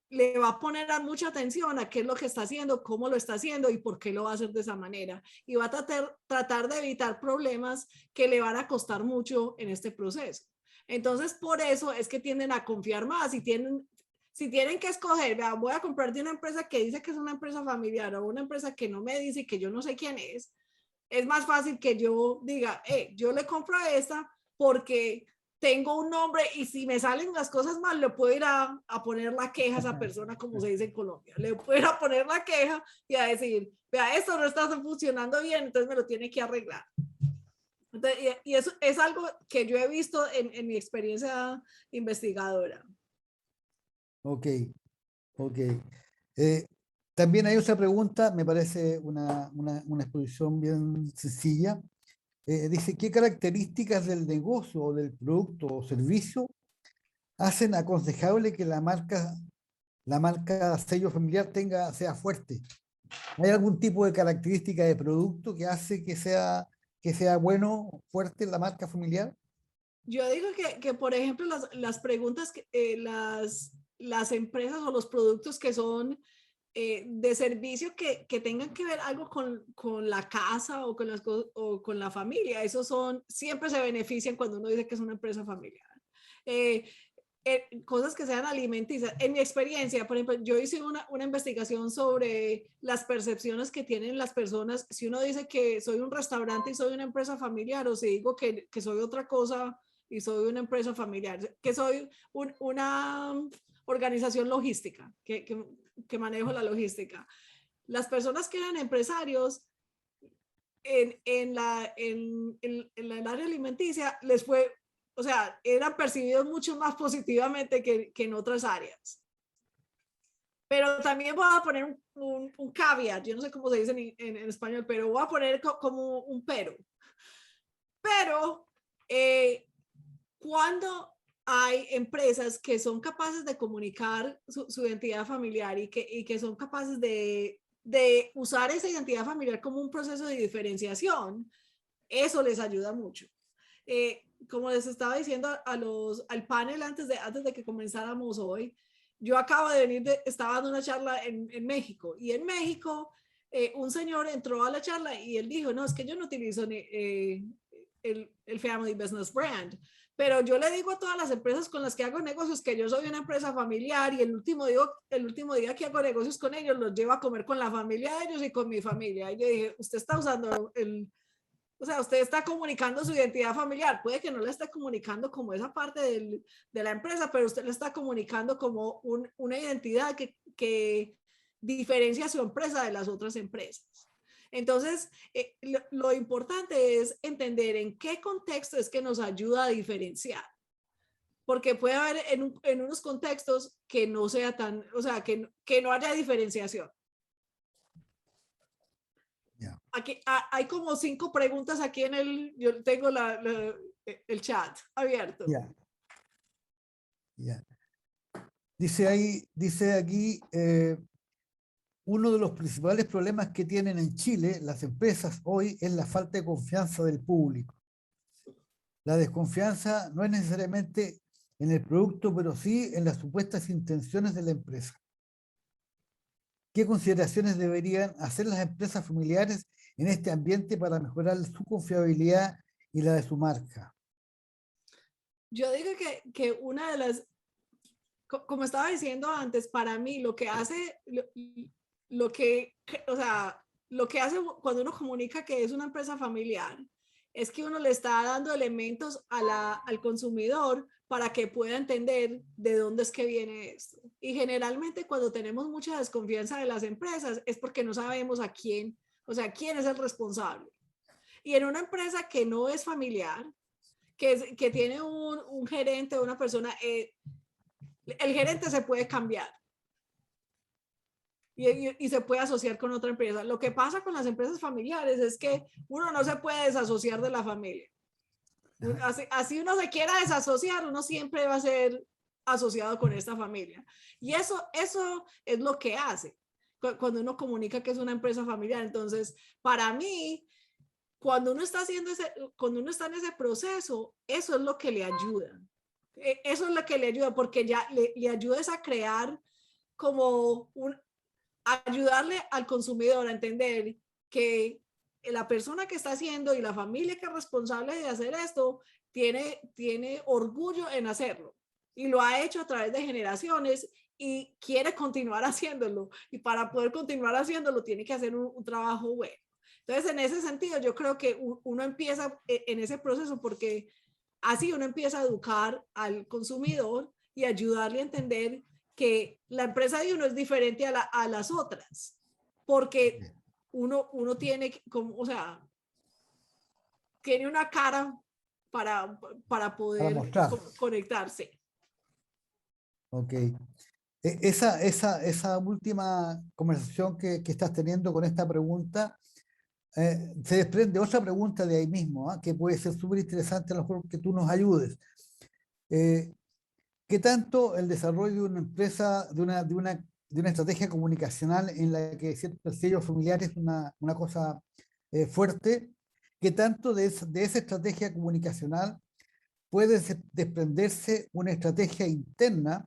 le va a poner mucha atención a qué es lo que está haciendo, cómo lo está haciendo y por qué lo va a hacer de esa manera. Y va a tratar de evitar problemas que le van a costar mucho en este proceso. Entonces, por eso es que tienden a confiar más. Si tienen que escoger, vean, voy a comprar de una empresa que dice que es una empresa familiar o una empresa que no me dice, que yo no sé quién es más fácil que yo diga, yo le compro a esta porque tengo un nombre y si me salen las cosas mal, le puedo ir a poner la queja a esa persona, como se dice en Colombia. Le puedo ir a poner la queja y a decir, vea, esto no está funcionando bien, entonces me lo tiene que arreglar. Entonces, y eso es algo que yo he visto en mi experiencia investigadora. Ok, ok. También hay otra pregunta, me parece una exposición bien sencilla. Dice, ¿qué características del negocio o del producto o servicio hacen aconsejable que la marca sello familiar sea fuerte? ¿Hay algún tipo de característica de producto que hace que sea bueno, fuerte la marca familiar? Yo digo que por ejemplo, las preguntas, las empresas o los productos que son de servicio que tengan que ver algo con la casa o con la familia, esos siempre se benefician cuando uno dice que es una empresa familiar. Cosas que sean alimenticias. En mi experiencia, por ejemplo, yo hice una investigación sobre las percepciones que tienen las personas. Si uno dice que soy un restaurante y soy una empresa familiar, o si digo que soy otra cosa y soy una empresa familiar, que soy una organización logística, que manejo la logística. Las personas que eran empresarios en el área alimenticia les fue, o sea, eran percibidos mucho más positivamente que en otras áreas. Pero también voy a poner un caveat, yo no sé cómo se dice en español, pero voy a poner como un pero. Pero cuando hay empresas que son capaces de comunicar su identidad familiar y que son capaces de usar esa identidad familiar como un proceso de diferenciación, eso les ayuda mucho. Como les estaba diciendo al panel antes de que comenzáramos hoy, yo acabo de venir, estaba dando una charla en México, y en México un señor entró a la charla y él dijo, no, es que yo no utilizo el Family Business Brand, pero yo le digo a todas las empresas con las que hago negocios que yo soy una empresa familiar, y el último día que hago negocios con ellos los llevo a comer con la familia de ellos y con mi familia. Y yo dije, usted está usando o sea, usted está comunicando su identidad familiar. Puede que no la esté comunicando como esa parte de la empresa, pero usted la está comunicando como una identidad que diferencia a su empresa de las otras empresas. Entonces, lo importante es entender en qué contexto es que nos ayuda a diferenciar. Porque puede haber en unos contextos que no sea tan, o sea, que no haya diferenciación. Yeah. Aquí hay como 5 preguntas aquí yo tengo el chat abierto. Yeah. Yeah. Dice aquí, uno de los principales problemas que tienen en Chile las empresas hoy es la falta de confianza del público. La desconfianza no es necesariamente en el producto, pero sí en las supuestas intenciones de la empresa. ¿Qué consideraciones deberían hacer las empresas familiares en este ambiente para mejorar su confiabilidad y la de su marca? Yo digo que una de las, como estaba diciendo antes, para mí lo que hace, o sea, lo que hace cuando uno comunica que es una empresa familiar, es que uno le está dando elementos al consumidor para que pueda entender de dónde es que viene esto. Y generalmente cuando tenemos mucha desconfianza de las empresas es porque no sabemos a quién, o sea, quién es el responsable. Y en una empresa que no es familiar, que tiene un gerente o una persona, el gerente se puede cambiar y se puede asociar con otra empresa. Lo que pasa con las empresas familiares es que uno no se puede desasociar de la familia. Así uno se quiera desasociar, uno siempre va a ser asociado con esta familia. Y eso es lo que hace cuando uno comunica que es una empresa familiar. Entonces, para mí, cuando uno está cuando uno está en ese proceso, eso es lo que le ayuda. Eso es lo que le ayuda, porque ya le ayuda a crear como ayudarle al consumidor a entender que la persona que está haciendo y la familia que es responsable de hacer esto tiene orgullo en hacerlo y lo ha hecho a través de generaciones y quiere continuar haciéndolo, y para poder continuar haciéndolo tiene que hacer un trabajo bueno. Entonces, en ese sentido, yo creo que uno empieza en ese proceso porque así uno empieza a educar al consumidor y ayudarle a entender que la empresa de uno es diferente a las otras, porque uno tiene, como, o sea, tiene una cara para poder conectarse. Ok. Esa última conversación que estás teniendo con esta pregunta se desprende otra pregunta de ahí mismo, que puede ser súper interesante a lo mejor que tú nos ayudes. ¿Qué tanto el desarrollo de una empresa, de una estrategia comunicacional en la que el sello familiar es una cosa fuerte, qué tanto de esa estrategia comunicacional puede desprenderse una estrategia interna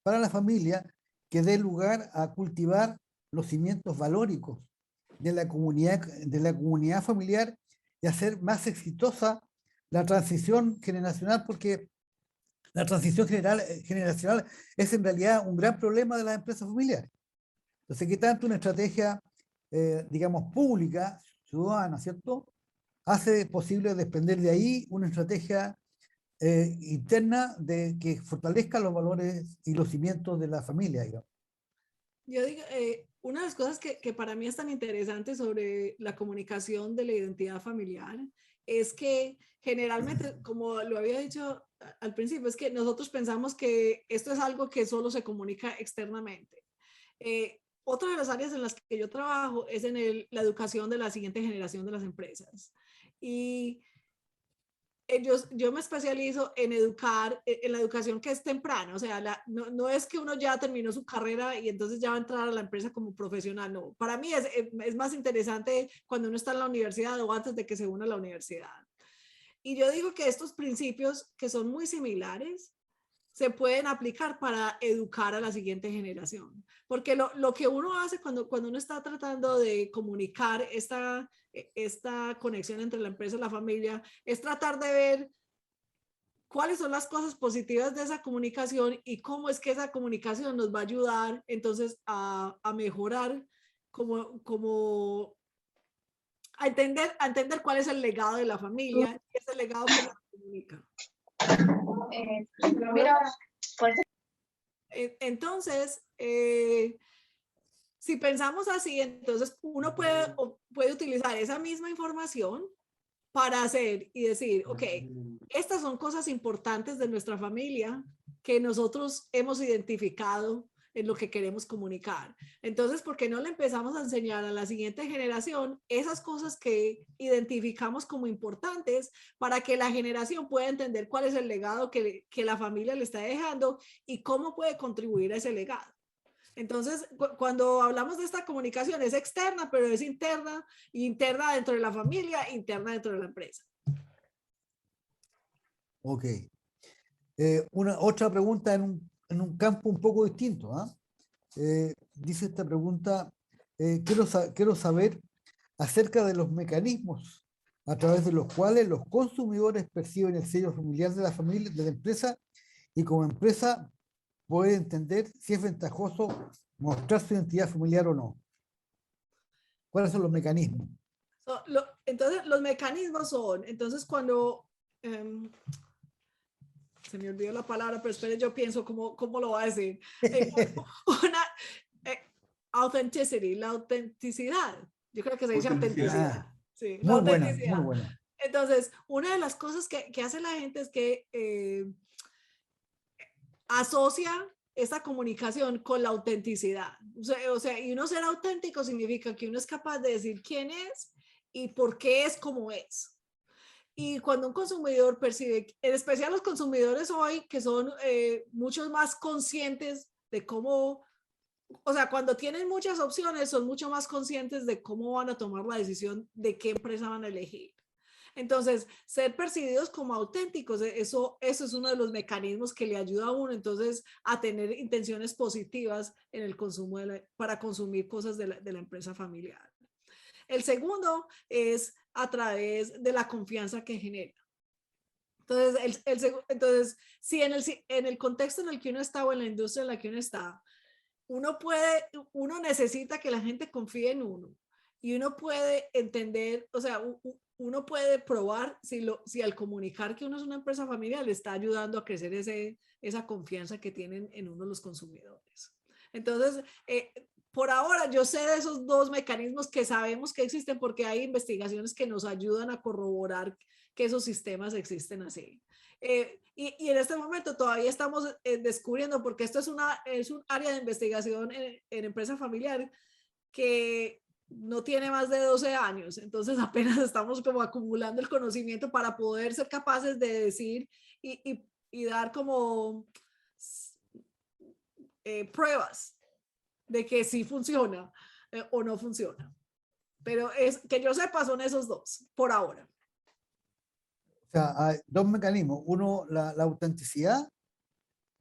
para la familia que dé lugar a cultivar los cimientos valóricos de la comunidad familiar y hacer más la transición generacional, porque la transición generacional es en realidad un gran problema de las empresas familiares. Entonces, ¿qué tanto una estrategia, digamos, pública, ciudadana, ¿cierto?, hace posible desprender de ahí una estrategia interna que fortalezca los valores y los cimientos de la familia, digamos? Yo digo, una de las cosas que para mí es tan interesante sobre la comunicación de la identidad familiar es que generalmente, como lo había dicho al principio, es que nosotros pensamos que esto es algo que solo se comunica externamente. Otra de las áreas en las que yo trabajo es en la educación de la siguiente generación de las empresas. Y yo me especializo en educar, en la educación que es temprana, o sea, no es que uno ya terminó su carrera y entonces ya va a entrar a la empresa como profesional, no. Para mí es más interesante cuando uno está en la universidad o antes de que se una a la universidad. Y yo digo que estos principios, que son muy similares, se pueden aplicar para educar a la siguiente generación. Porque lo que uno hace cuando uno está tratando de comunicar esta conexión entre la empresa y la familia es tratar de ver cuáles son las cosas positivas de esa comunicación y cómo es que esa comunicación nos va a ayudar entonces a mejorar a entender cuál es el legado de la familia y ese legado cómo se comunica. Entonces, si pensamos así, entonces uno puede utilizar esa misma información para hacer y decir, ok, estas son cosas importantes de nuestra familia que nosotros hemos identificado en lo que queremos comunicar. Entonces, ¿por qué no le empezamos a enseñar a la siguiente generación esas cosas que identificamos como importantes para que la generación pueda entender cuál es el legado que la familia le está dejando y cómo puede contribuir a ese legado? Entonces, cuando hablamos de esta comunicación es externa, pero es interna, interna dentro de la familia, interna dentro de la empresa. Ok. Otra pregunta en un campo un poco distinto. ¿Ah? Dice esta pregunta, quiero saber acerca de los mecanismos a través de los cuales los consumidores perciben el sello familiar de la familia, de la empresa, y como empresa puede entender si es ventajoso mostrar su identidad familiar o no. ¿Cuáles son los mecanismos? Entonces, los mecanismos son, entonces cuando, se me olvidó la palabra, pero espere, yo pienso cómo lo va a decir. Una, authenticity, la autenticidad. Yo creo que se dice autenticidad. Sí, la Muy buena, autenticidad. muy buena. Entonces, una de las cosas que hace la gente es que asocia esta comunicación con la autenticidad. O sea, y uno ser auténtico significa que uno es capaz de decir quién es y por qué es como es. Y cuando un consumidor percibe, en especial los consumidores hoy, que son muchos más conscientes de cómo, o sea, cuando tienen muchas opciones, son mucho más conscientes de cómo van a tomar la decisión de qué empresa van a elegir. Entonces, ser percibidos como auténticos, eso es uno de los mecanismos que le ayuda a uno entonces a tener intenciones positivas en el consumo para consumir cosas de la empresa familiar. El segundo es a través de la confianza que genera. Entonces, entonces si en el contexto en el que uno está o en la industria en la que uno está, uno necesita que la gente confíe en uno y uno puede entender, o sea, uno puede probar si al comunicar que uno es una empresa familiar le está ayudando a crecer esa confianza que tienen en uno los consumidores. Entonces, por ahora yo sé de esos dos mecanismos que sabemos que existen porque hay investigaciones que nos ayudan a corroborar que esos sistemas existen así. Y en este momento todavía estamos descubriendo, porque esto es un área de investigación en empresa familiar que no tiene más de 12 años, entonces apenas estamos como acumulando el conocimiento para poder ser capaces de decir y dar como pruebas de que sí funciona o no funciona. Pero que yo sepa son esos dos, por ahora. O sea, hay dos mecanismos. Uno, la autenticidad,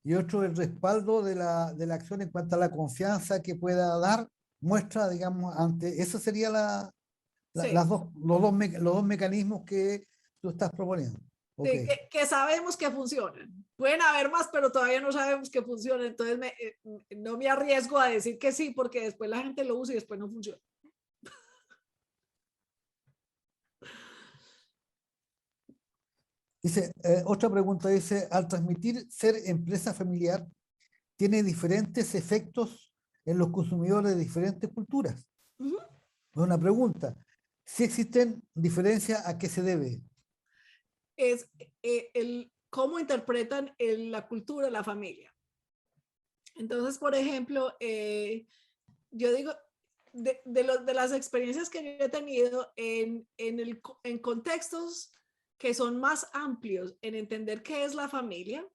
y otro, el respaldo de la acción en cuanto a la confianza que pueda dar, muestra, digamos, ante. Eso sería Sí. los dos mecanismos que tú estás proponiendo. Okay. Sí, que sabemos que funcionan. Pueden haber más, pero todavía no sabemos que funcionan. Entonces no me arriesgo a decir que sí, porque después la gente lo usa y después no funciona. Dice, otra pregunta dice, al transmitir ser empresa familiar, ¿tiene diferentes efectos en los consumidores de diferentes culturas? Uh-huh. Es una pregunta. Si existen diferencias, ¿a qué se debe? Es cómo interpretan la cultura, la familia. Entonces, por ejemplo, yo digo, de las experiencias que yo he tenido en contextos que son más amplios en entender qué es la familia,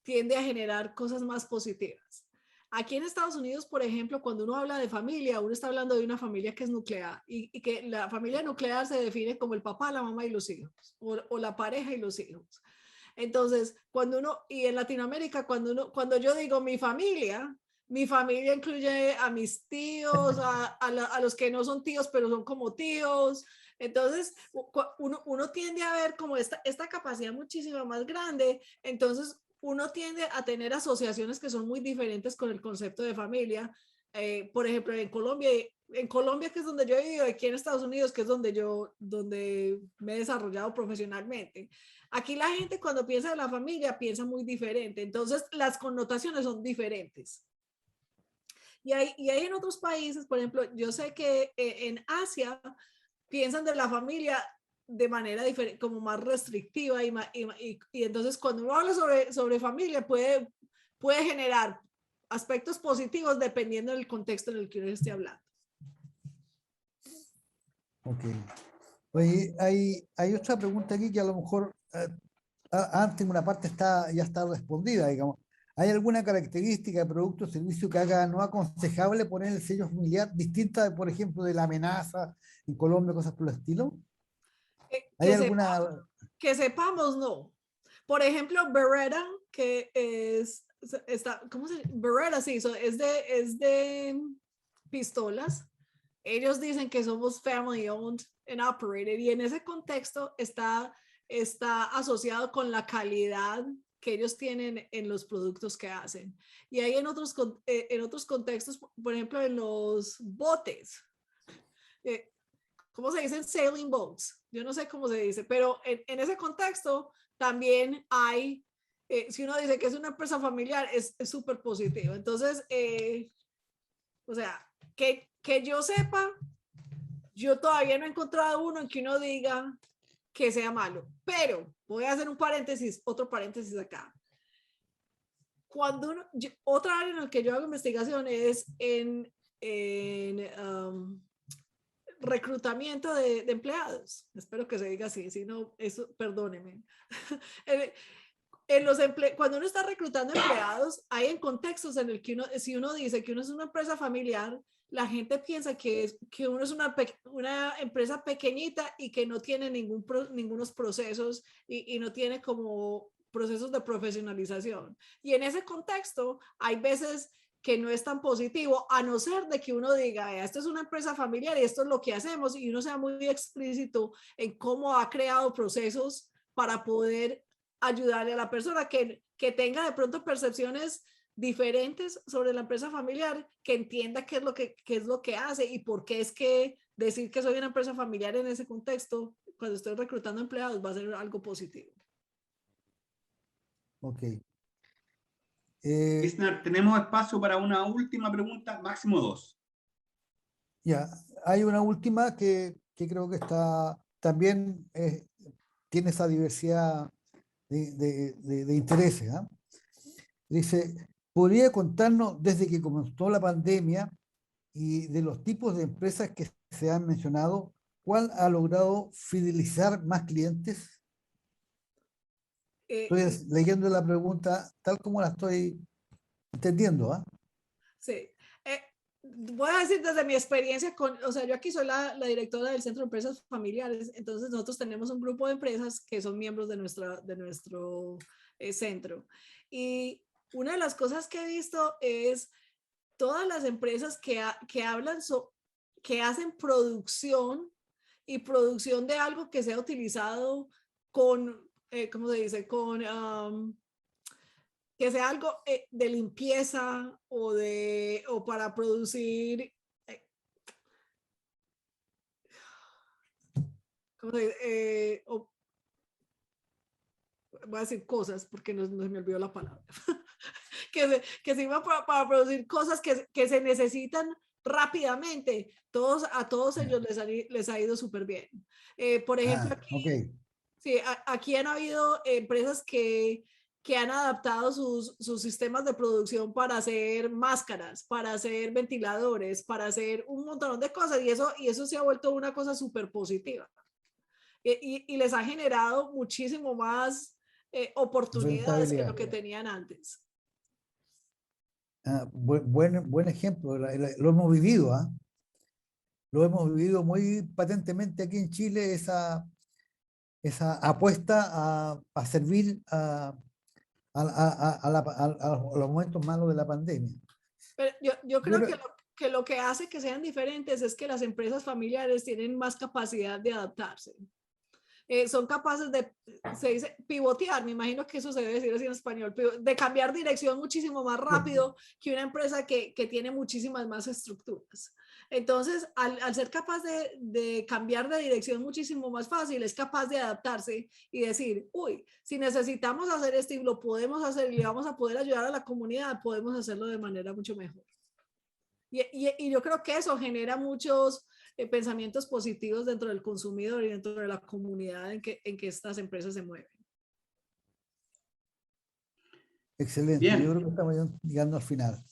tiende a generar cosas más positivas. Aquí en Estados Unidos, por ejemplo, cuando uno habla de familia, uno está hablando de una familia que es nuclear y que la familia nuclear se define como el papá, la mamá y los hijos, o la pareja y los hijos. Entonces, y en Latinoamérica, cuando yo digo mi familia incluye a mis tíos, a los que no son tíos, pero son como tíos. Entonces, uno tiende a ver como esta capacidad muchísimo más grande. Entonces, uno tiende a tener asociaciones que son muy diferentes con el concepto de familia. Por ejemplo, en Colombia, que es donde yo he vivido, aquí en Estados Unidos, que es donde me he desarrollado profesionalmente. Aquí la gente cuando piensa en la familia piensa muy diferente, entonces las connotaciones son diferentes. Y hay en otros países, por ejemplo, yo sé que en Asia piensan de la familia de manera diferente, como más restrictiva y entonces cuando uno habla sobre familia puede generar aspectos positivos dependiendo del contexto en el que uno esté hablando. Ok. Oye, hay otra pregunta aquí que a lo mejor antes una parte ya está respondida, digamos. ¿Hay alguna característica de producto o servicio que haga no aconsejable poner el sello familiar distinta, por ejemplo, de la amenaza en Colombia, cosas por el estilo? ¿Hay Que, alguna? que sepamos, no. Por ejemplo, Beretta, que está, ¿cómo se llama? Beretta, sí, es de pistolas. Ellos dicen que somos family owned and operated, y en ese contexto está asociado con la calidad que ellos tienen en los productos que hacen. Y hay en otros contextos, por ejemplo, en los botes. ¿Cómo se dicen? Sailing boats. Yo no sé cómo se dice, pero en ese contexto también hay, si uno dice que es una empresa familiar, es súper positivo. Entonces, o sea, que yo sepa, yo todavía no he encontrado uno en que uno diga que sea malo, pero voy a hacer un paréntesis, otro paréntesis acá. Cuando otra área en la que yo hago investigación es en reclutamiento de empleados. Espero que se diga así, si no, eso, perdónenme. Cuando uno está reclutando empleados, hay en contextos en el que si uno dice que uno es una empresa familiar, la gente piensa que uno es una empresa pequeñita y que no tiene ningunos procesos y no tiene como procesos de profesionalización. Y en ese contexto, hay veces que no es tan positivo, a no ser de que uno diga, esto es una empresa familiar y esto es lo que hacemos, y uno sea muy explícito en cómo ha creado procesos para poder ayudarle a la persona que tenga de pronto percepciones diferentes sobre la empresa familiar, que entienda qué es lo que hace y por qué es que decir que soy una empresa familiar en ese contexto, cuando estoy reclutando empleados, va a ser algo positivo. Ok. Isner, tenemos espacio para una última pregunta, máximo 2. Ya, hay una última que creo que está también tiene esa diversidad de intereses. ¿eh? Dice, ¿podría contarnos desde que comenzó la pandemia y de los tipos de empresas que se han mencionado, cuál ha logrado fidelizar más clientes? Estoy leyendo la pregunta tal como la estoy entendiendo. ¿eh? Sí. Voy a decir desde mi experiencia o sea, yo aquí soy la directora del Centro de Empresas Familiares, entonces nosotros tenemos un grupo de empresas que son miembros de nuestro centro. Y una de las cosas que he visto es todas las empresas que hacen producción y producción de algo que sea utilizado con, ¿cómo se dice? Que sea algo de limpieza o para producir, ¿cómo se dice? Voy a decir cosas porque no se me olvidó la palabra. que sirva para producir cosas que se necesitan rápidamente. A todos ellos les ha ido súper bien. Por ejemplo, aquí, sí, aquí han habido empresas que han adaptado sus sistemas de producción para hacer máscaras, para hacer ventiladores, para hacer un montón de cosas, y eso se ha vuelto una cosa súper positiva. Y les ha generado muchísimo más oportunidades que lo que tenían antes. Buen ejemplo, lo hemos vivido, ¿eh? Lo hemos vivido muy patentemente aquí en Chile, esa apuesta a servir a los momentos malos de la pandemia. Pero yo creo que lo que hace que sean diferentes es que las empresas familiares tienen más capacidad de adaptarse. Son capaces se dice pivotear, me imagino que eso se debe decir así en español, de cambiar dirección muchísimo más rápido que una empresa que tiene muchísimas más estructuras. Entonces, al ser capaz de cambiar de dirección muchísimo más fácil, es capaz de adaptarse y decir, uy, si necesitamos hacer esto y lo podemos hacer y le vamos a poder ayudar a la comunidad, podemos hacerlo de manera mucho mejor. Y yo creo que eso genera muchos pensamientos positivos dentro del consumidor y dentro de la comunidad en que estas empresas se mueven. Excelente. Bien. Yo creo que estamos llegando al final.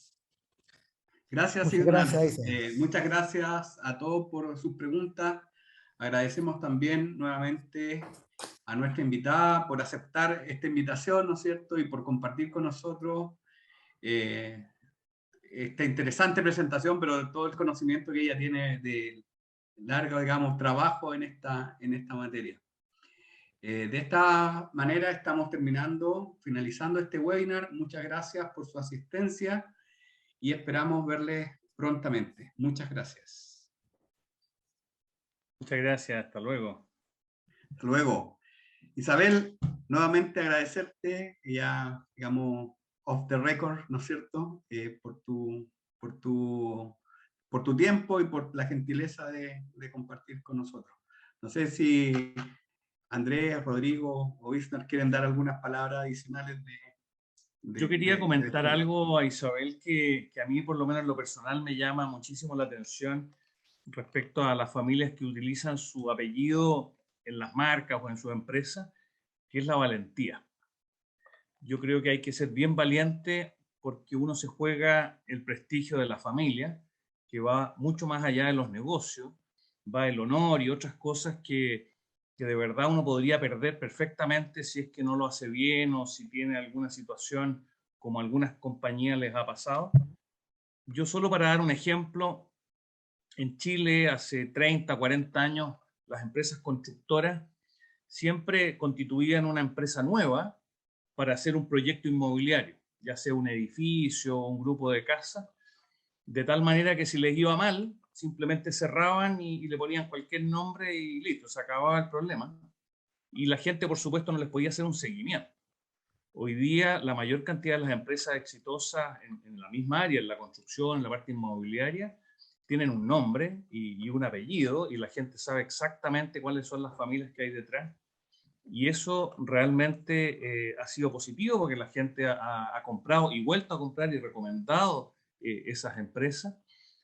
Gracias, muchas gracias a todos por sus preguntas. Agradecemos también nuevamente a nuestra invitada por aceptar esta invitación, ¿no es cierto? Y por compartir con nosotros esta interesante presentación, pero todo el conocimiento que ella tiene de largo, digamos, trabajo en esta materia. De esta manera estamos finalizando este webinar. Muchas gracias por su asistencia y esperamos verles prontamente. Muchas gracias. Muchas gracias, hasta luego. Hasta luego. Isabel, nuevamente agradecerte, ya, digamos, off the record, ¿no es cierto?, por tu tiempo y por la gentileza de compartir con nosotros. No sé si Andrés, Rodrigo o Isner quieren dar algunas palabras adicionales Yo quería comentar algo a Isabel que a mí, por lo menos en lo personal, me llama muchísimo la atención respecto a las familias que utilizan su apellido en las marcas o en su empresa, que es la valentía. Yo creo que hay que ser bien valiente porque uno se juega el prestigio de la familia, que va mucho más allá de los negocios, va el honor y otras cosas que de verdad uno podría perder perfectamente si es que no lo hace bien o si tiene alguna situación como a algunas compañías les ha pasado. Yo solo para dar un ejemplo, en Chile hace 30, 40 años las empresas constructoras siempre constituían una empresa nueva para hacer un proyecto inmobiliario, ya sea un edificio o un grupo de casas, de tal manera que si les iba mal, simplemente cerraban y le ponían cualquier nombre y listo, se acababa el problema. Y la gente, por supuesto, no les podía hacer un seguimiento. Hoy día, la mayor cantidad de las empresas exitosas en la misma área, en la construcción, en la parte inmobiliaria, tienen un nombre y un apellido, y la gente sabe exactamente cuáles son las familias que hay detrás. Y eso realmente ha sido positivo porque la gente ha comprado y vuelto a comprar y recomendado esas empresas.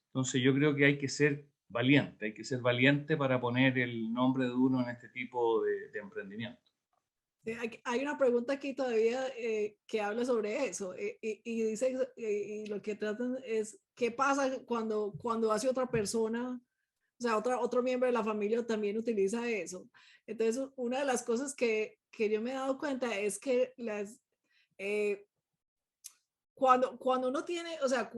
Entonces yo creo que hay que ser valiente para poner el nombre de uno en este tipo de emprendimiento. Hay una pregunta aquí todavía que habla sobre eso y dice, y lo que tratan es, ¿qué pasa cuando hace otra persona? O sea, otro miembro de la familia también utiliza eso. Entonces, una de las cosas que yo me he dado cuenta es que cuando uno tiene, o sea,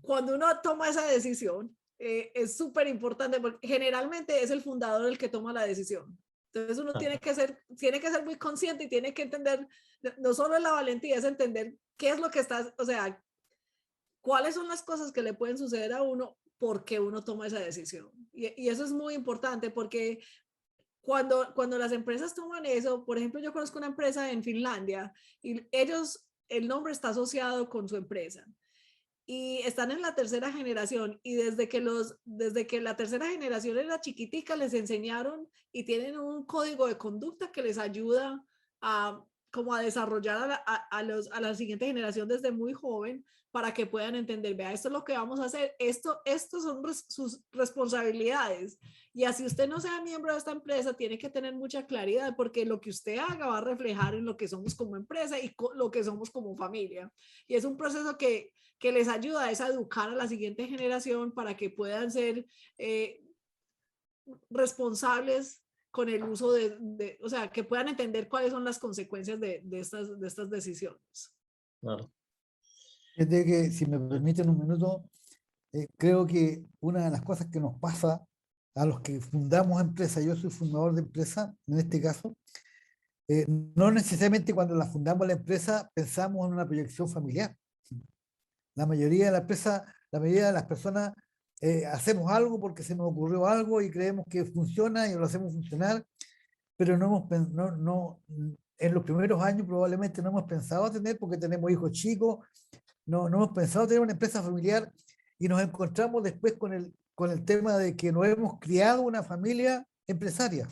cuando uno toma esa decisión, es súper importante porque generalmente es el fundador el que toma la decisión. Entonces uno tiene que ser muy consciente y tiene que entender, no solo la valentía, es entender qué es lo que está, o sea, cuáles son las cosas que le pueden suceder a uno porque uno toma esa decisión. Y eso es muy importante porque cuando las empresas toman eso, por ejemplo, yo conozco una empresa en Finlandia y el nombre está asociado con su empresa. Y están en la tercera generación y desde que la tercera generación era chiquitica les enseñaron y tienen un código de conducta que les ayuda como a desarrollar a la siguiente generación desde muy joven para que puedan entender, vea, esto es lo que vamos a hacer, esto son sus responsabilidades y así usted no sea miembro de esta empresa tiene que tener mucha claridad porque lo que usted haga va a reflejar en lo que somos como empresa y lo que somos como familia y es un proceso que les ayuda es a educar a la siguiente generación para que puedan ser responsables con el uso o sea, que puedan entender cuáles son las consecuencias de estas decisiones. Claro. Desde que, si me permiten un minuto, creo que una de las cosas que nos pasa a los que fundamos empresas, yo soy fundador de empresa, en este caso, no necesariamente cuando la fundamos la empresa pensamos en una proyección familiar. La mayoría de la empresa, la mayoría de las personas hacemos algo porque se nos ocurrió algo y creemos que funciona y lo hacemos funcionar, pero en los primeros años probablemente no hemos pensado tener, porque tenemos hijos chicos, no hemos pensado tener una empresa familiar y nos encontramos después con el tema de que no hemos criado una familia empresaria.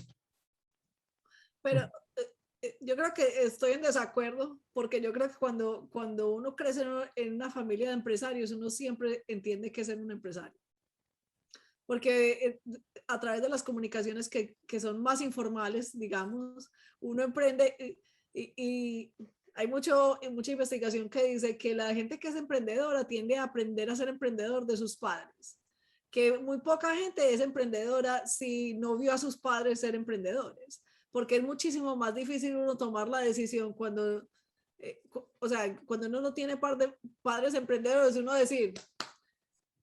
Pero yo creo que estoy en desacuerdo porque yo creo que cuando uno crece en una familia de empresarios, uno siempre entiende que es ser un empresario. Porque a través de las comunicaciones que son más informales, digamos, uno emprende y hay mucha investigación que dice que la gente que es emprendedora tiende a aprender a ser emprendedor de sus padres. Que muy poca gente es emprendedora si no vio a sus padres ser emprendedores. Porque es muchísimo más difícil uno tomar la decisión cuando, o sea, cuando uno no tiene padres emprendedores, uno decir,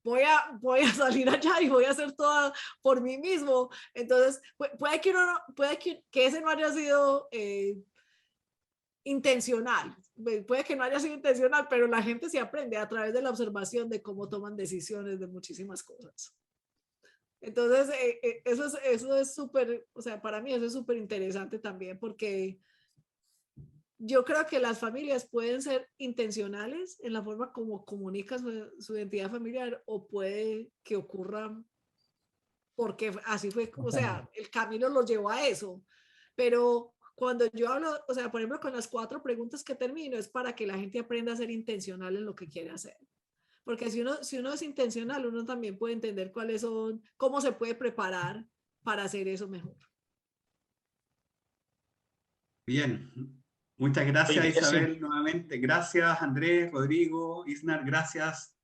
voy a salir allá y voy a hacer todo por mí mismo. Entonces, puede que ese no haya sido intencional, puede que no haya sido intencional, pero la gente se aprende a través de la observación de cómo toman decisiones de muchísimas cosas. Entonces, eso es súper, o sea, para mí eso es súper interesante también, porque yo creo que las familias pueden ser intencionales en la forma como comunican su identidad familiar, o puede que ocurra porque así fue, o sea, el camino los llevó a eso. Pero cuando yo hablo, o sea, por ejemplo, con las 4 preguntas que termino, es para que la gente aprenda a ser intencional en lo que quiere hacer. Porque si uno es intencional, uno también puede entender cuáles son, cómo se puede preparar para hacer eso mejor. Bien, muchas gracias Isabel nuevamente. Gracias Andrés, Rodrigo, Isnar, gracias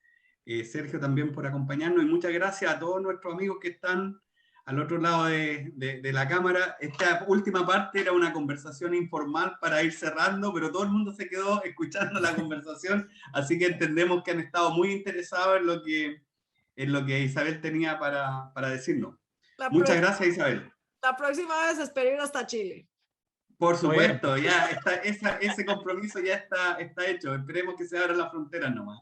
Sergio también por acompañarnos, y muchas gracias a todos nuestros amigos que están al otro lado de la cámara. Esta última parte era una conversación informal para ir cerrando, pero todo el mundo se quedó escuchando la conversación, así que entendemos que han estado muy interesados en lo que Isabel tenía para decirnos. Muchas gracias Isabel. La próxima vez espero ir hasta Chile. Por supuesto, ya está, ese compromiso ya está hecho. Esperemos que se abran las fronteras nomás.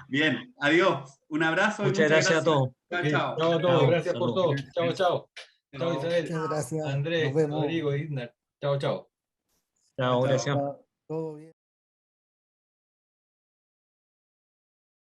Bien, adiós. Un abrazo. Muchas gracias a todos. Chao, chao. Chao a todos. Gracias por todo. Chao, chao. Chao, Isabel. Muchas gracias. Andrés, Nos vemos. Rodrigo, Isnar. Chao, chao. Chao, gracias. Todo bien.